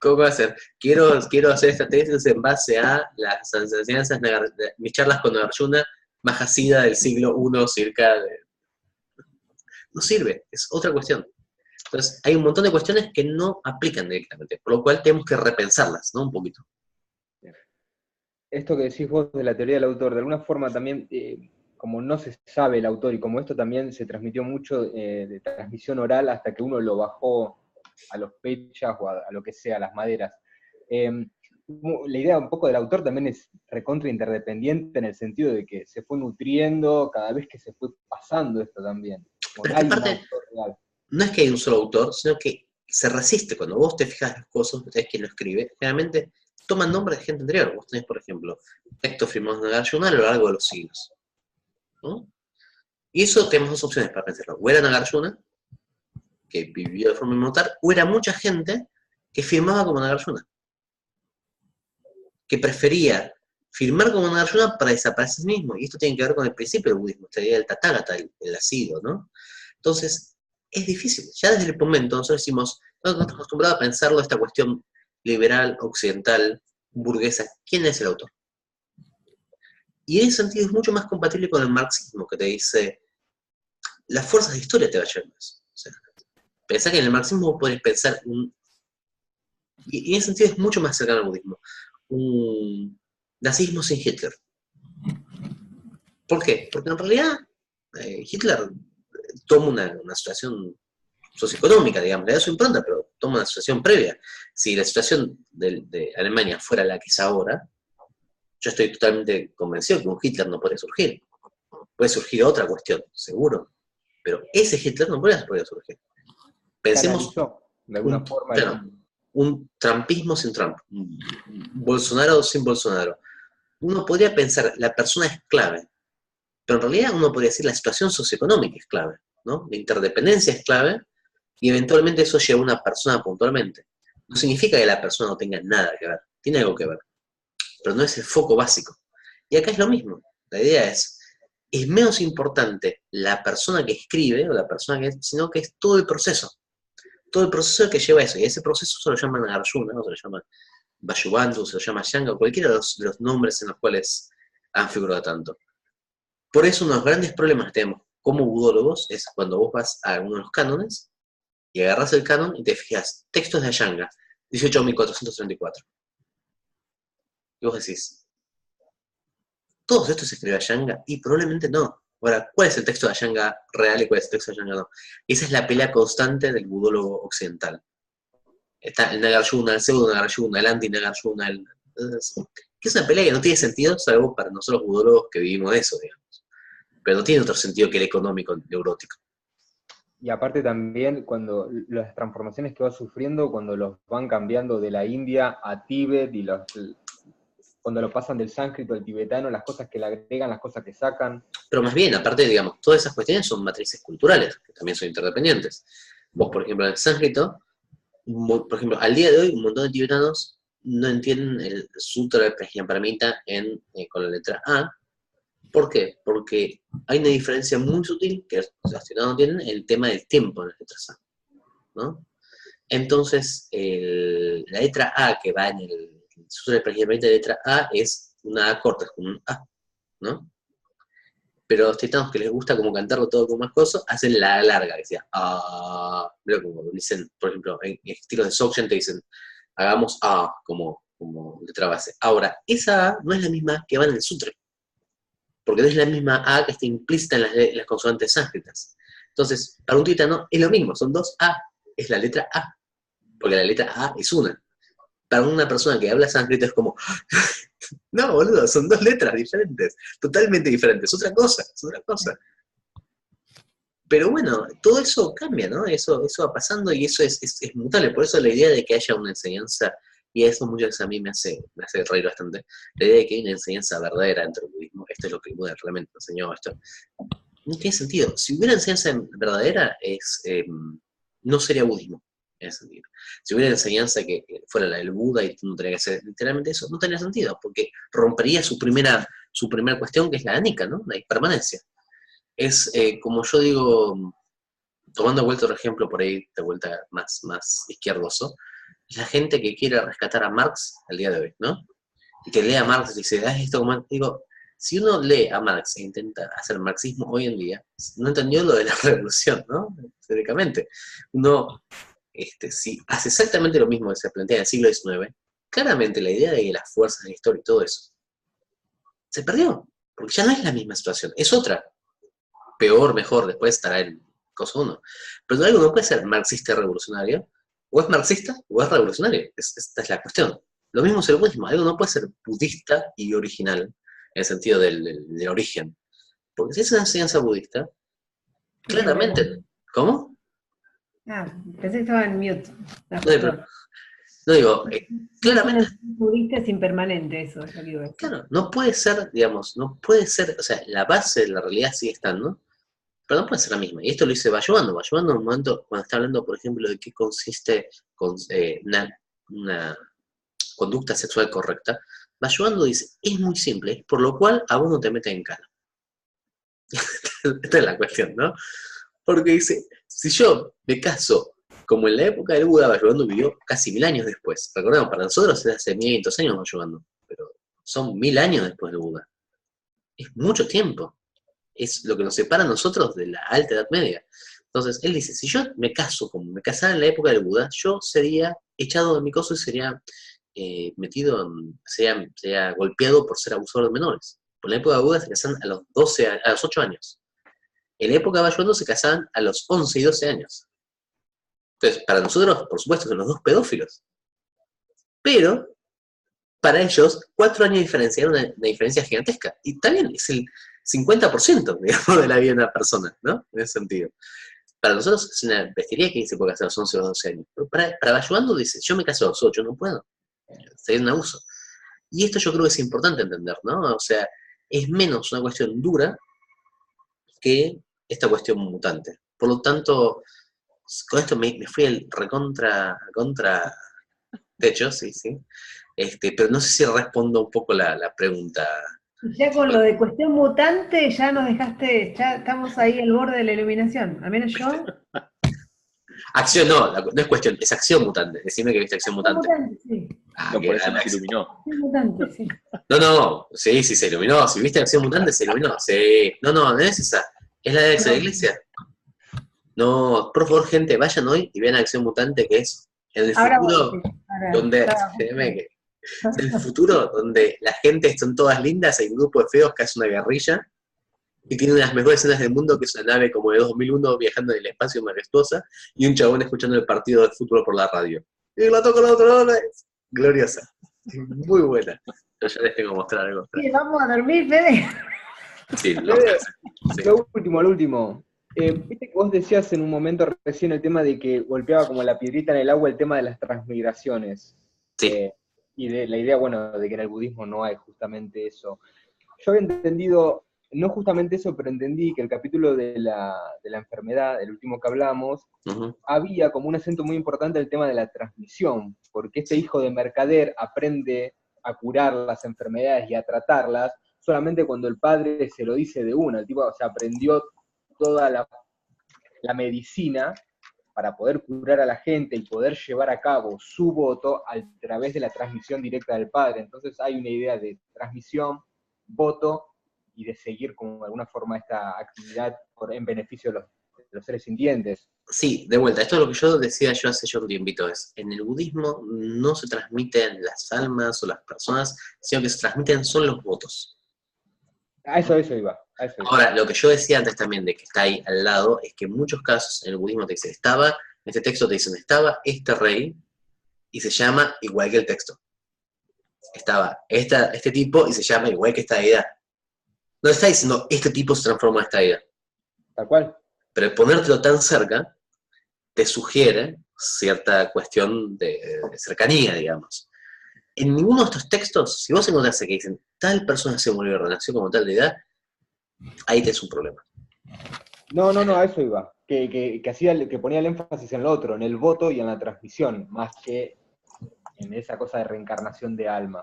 ¿cómo va a ser? Quiero hacer esta tesis en base a las enseñanzas, mis charlas con Nagarjuna, Mahasida del siglo I, circa de... No sirve, es otra cuestión. Entonces, hay un montón de cuestiones que no aplican directamente, por lo cual tenemos que repensarlas, ¿no? Un poquito. Esto que decís vos de la teoría del autor, de alguna forma también, como no se sabe el autor, y como esto también se transmitió mucho de transmisión oral hasta que uno lo bajó a los pechas o a lo que sea, a las maderas, la idea un poco del autor también es recontra interdependiente en el sentido de que se fue nutriendo cada vez que se fue pasando esto también. Pero es que aparte, no es que hay un solo autor, sino que se resiste. Cuando vos te fijas las cosas, ustedes quien lo escribe, generalmente toman nombre de gente anterior. Vos tenés, por ejemplo, textos firmados de Nagarjuna a lo largo de los siglos, ¿no? Y eso tenemos dos opciones para pensarlo. O era Nagarjuna, que vivió de forma inmortal, o era mucha gente que firmaba como Nagarjuna, que prefería firmar como Nagarjuna para desaparecer mismo. Y esto tiene que ver con el principio del budismo, esta idea del Tathagata, el asido, ¿no? Entonces, es difícil. Ya desde el momento nosotros decimos, no estamos acostumbrados a pensarlo, esta cuestión liberal, occidental, burguesa. ¿Quién es el autor? Y en ese sentido es mucho más compatible con el marxismo, que te dice, las fuerzas de historia te va a llevar más. O sea, pensá que en el marxismo puedes pensar y en ese sentido es mucho más cercano al budismo, un nazismo sin Hitler. ¿Por qué? Porque en realidad Hitler toma una situación socioeconómica, digamos, le da su impronta, pero toma una situación previa. Si la situación de Alemania fuera la que es ahora, yo estoy totalmente convencido que un Hitler no puede surgir. Puede surgir otra cuestión, seguro, pero ese Hitler no puede surgir. Pensemos, de alguna forma, claro, un trumpismo sin Trump, un Bolsonaro sin Bolsonaro. Uno podría pensar, la persona es clave, pero en realidad uno podría decir la situación socioeconómica es clave, ¿no? La interdependencia es clave, y eventualmente eso lleva a una persona puntualmente. No significa que la persona no tenga nada que ver, tiene algo que ver, pero no es el foco básico. Y acá es lo mismo, la idea es menos importante la persona que escribe, o la persona que, sino que es todo el proceso que lleva a eso, y ese proceso se lo llaman Nagarjuna, o se lo llama Vasubandhu, se lo llama Shanga, o cualquiera de los nombres en los cuales han figurado tanto. Por eso uno de los grandes problemas que tenemos como budólogos es cuando vos vas a uno de los cánones, y agarras el canon y te fijas, textos de Ashanga, 18.434. Y vos decís, ¿todos estos se escribió Ashanga? Y probablemente no. Ahora, ¿cuál es el texto de Ashanga real y cuál es el texto de Ashanga no? Y esa es la pelea constante del budólogo occidental. Está el Nagarjuna, el pseudo Nagarjuna, el anti-Nagarjuna, que es una pelea que no tiene sentido, salvo para nosotros budólogos que vivimos de eso, digamos. Pero no tiene otro sentido que el económico, el neurótico. Y aparte también cuando las transformaciones que va sufriendo, cuando los van cambiando de la India a Tíbet, y cuando lo pasan del sánscrito al tibetano, las cosas que le agregan, las cosas que sacan. Pero más bien, aparte, digamos, todas esas cuestiones son matrices culturales, que también son interdependientes. Vos, por ejemplo, en el sánscrito, por ejemplo, al día de hoy, un montón de tibetanos no entienden el Sutra del Prajnaparamita con la letra A. ¿Por qué? Porque hay una diferencia muy sutil que los tibetanos no tienen, el tema del tiempo en las letras A, ¿no? Entonces, la letra A que va en el Sutra del Prajnaparamita, la letra A es una A corta, es como un A, ¿no? Pero los tibetanos que les gusta como cantarlo todo con más cosas, hacen la larga, que decía como dicen, por ejemplo, en estilos de Dzogchen te dicen, hagamos como como letra base. Ahora, esa A no es la misma que va en el sutra, porque no es la misma A que está implícita en las consonantes sánscritas. Entonces, para un tibetano es lo mismo, son dos A, es la letra A, porque la letra A es una. Para una persona que habla sánscrito es como, no, boludo, son dos letras diferentes, totalmente diferentes, otra cosa, es otra cosa. Pero bueno, todo eso cambia, ¿no? Eso va pasando y eso es mutable. Por eso la idea de que haya una enseñanza, y eso muchas veces a mí me hace reír bastante, la idea de que hay una enseñanza verdadera dentro del budismo, esto es lo que el Buda realmente enseñó, esto, no tiene sentido. Si hubiera enseñanza verdadera, no sería budismo, en ese sentido. Si hubiera enseñanza que fuera la del Buda y no tenía que hacer literalmente eso, no tendría sentido, porque rompería su primera cuestión, que es la anicca, ¿no? La impermanencia. Es, como yo digo, tomando de vuelta otro ejemplo por ahí, de vuelta más izquierdoso, es la gente que quiere rescatar a Marx al día de hoy, ¿no? Y que lee a Marx y dice, esto como... Digo, si uno lee a Marx e intenta hacer marxismo hoy en día, no entendió lo de la revolución, ¿no? Teóricamente. Uno, si hace exactamente lo mismo que se plantea en el siglo XIX, claramente la idea de que las fuerzas de la historia y todo eso se perdió, porque ya no es la misma situación, es otra. Peor, mejor, después estará el coso uno. Pero algo no puede ser marxista revolucionario, o es marxista o es revolucionario. Esta es la cuestión. Lo mismo es el budismo, algo no puede ser budista y original, en el sentido del origen. Porque si es una enseñanza budista, claramente... ¿Cómo? Ah, pensé que estaba en mute. No digo, claramente... Budista es impermanente, eso es lo que iba a decir. Claro, no puede ser, digamos, no puede ser, o sea, la base de la realidad sigue estando, pero no puede ser la misma. Y esto lo dice Bayuando. Bayuando en un momento, cuando está hablando, por ejemplo, de qué consiste una conducta sexual correcta, Bayuando dice, es muy simple, por lo cual a vos no te meten en cara. Esta es la cuestión, ¿no? Porque dice, si yo me caso, como en la época del Buda, Bayuando vivió casi 1000 años después. Recordemos, para nosotros es hace 1500 años Bayuando, pero son 1000 años después del Buda. Es mucho tiempo. Es lo que nos separa a nosotros de la alta edad media. Entonces, él dice, si yo me caso como me casaba en la época del Buda, yo sería echado de mi coso y sería sería golpeado por ser abusador de menores. Por la época del Buda se casaban a los 8 años. En la época de Bayuando se casaban a los 11 y 12 años. Entonces, para nosotros, por supuesto, son los dos pedófilos. Pero, para ellos, 4 años de diferencia era una diferencia gigantesca. Y también es el 50%, digamos, de la vida de una persona, ¿no? En ese sentido. Para nosotros es una bestialidad que se puede casar a los 11 o 12 años. Pero para Bayuando dice, yo me caso a los 8, no puedo. Sería un abuso. Y esto yo creo que es importante entender, ¿no? O sea, es menos una cuestión dura que esta cuestión mutante. Por lo tanto, con esto me fui el contra techo, sí. Pero no sé si respondo un poco la pregunta. Ya con lo de cuestión mutante, ya nos dejaste, ya estamos ahí al borde de la iluminación. Al menos yo. Acción no es cuestión, es acción mutante. Decime que viste acción mutante. Sí. No, por eso nos iluminó. Acción mutante, sí. No, sí, se iluminó. Si viste acción mutante, se iluminó. Sí. No es esa. Es la de la iglesia. No, por favor, gente, vayan hoy y vean Acción Mutante, que es en el futuro, donde, en el futuro, donde la gente son todas lindas, hay un grupo de feos que hace una guerrilla, y tiene unas mejores escenas del mundo, que es una nave como de 2001 viajando en el espacio majestuosa, y un chabón escuchando el partido de fútbol por la radio. Y la toco la otra hora, es gloriosa. Muy buena. Yo ya les tengo que mostrar algo. Sí, vamos a dormir, Fede. Sí, sí. Lo último. Viste que vos decías en un momento recién el tema de que golpeaba como la piedrita en el agua el tema de las transmigraciones. Sí. Y de la idea, bueno, de que en el budismo no hay justamente eso. Yo había entendido, no justamente eso, pero entendí que el capítulo de la enfermedad, el último que hablamos, había como un acento muy importante el tema de la transmisión, porque este hijo de mercader aprende a curar las enfermedades y a tratarlas solamente cuando el padre se lo dice de una. El tipo, o sea, aprendió toda la medicina para poder curar a la gente y poder llevar a cabo su voto a través de la transmisión directa del padre. Entonces hay una idea de transmisión, voto, y de seguir con alguna forma esta actividad en beneficio de los los seres sintientes. Sí, de vuelta, esto es lo que yo decía yo hace ya un tiempito, es, en el budismo no se transmiten las almas o las personas, sino que se transmiten son los votos. A eso iba. Ahora, lo que yo decía antes también, de que está ahí al lado, es que en muchos casos en el budismo te dicen, en este texto te dicen, estaba este rey, y se llama igual que el texto. Estaba este tipo, y se llama igual que esta deidad. No está diciendo, este tipo se transforma en esta deidad. Tal cual. Pero el ponértelo tan cerca, te sugiere cierta cuestión de cercanía, digamos. En ninguno de estos textos, si vos encontrás que dicen, tal persona se murió y renació como tal deidad, ahí tenés un problema. No, a eso iba. Que ponía el énfasis en lo otro, en el voto y en la transmisión, más que en esa cosa de reencarnación de alma.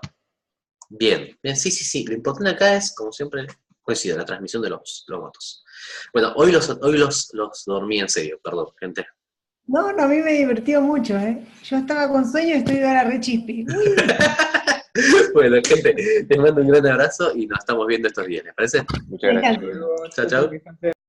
Bien, sí. Lo importante acá es, como siempre, coincide, la transmisión de los votos. Bueno, hoy los dormí en serio, perdón, gente. No, a mí me divirtió mucho, ¿eh? Yo estaba con sueño y estoy ahora re chispi. Bueno, gente, les mando un gran abrazo y nos estamos viendo estos días, ¿les parece? Muchas gracias. Chao, chao.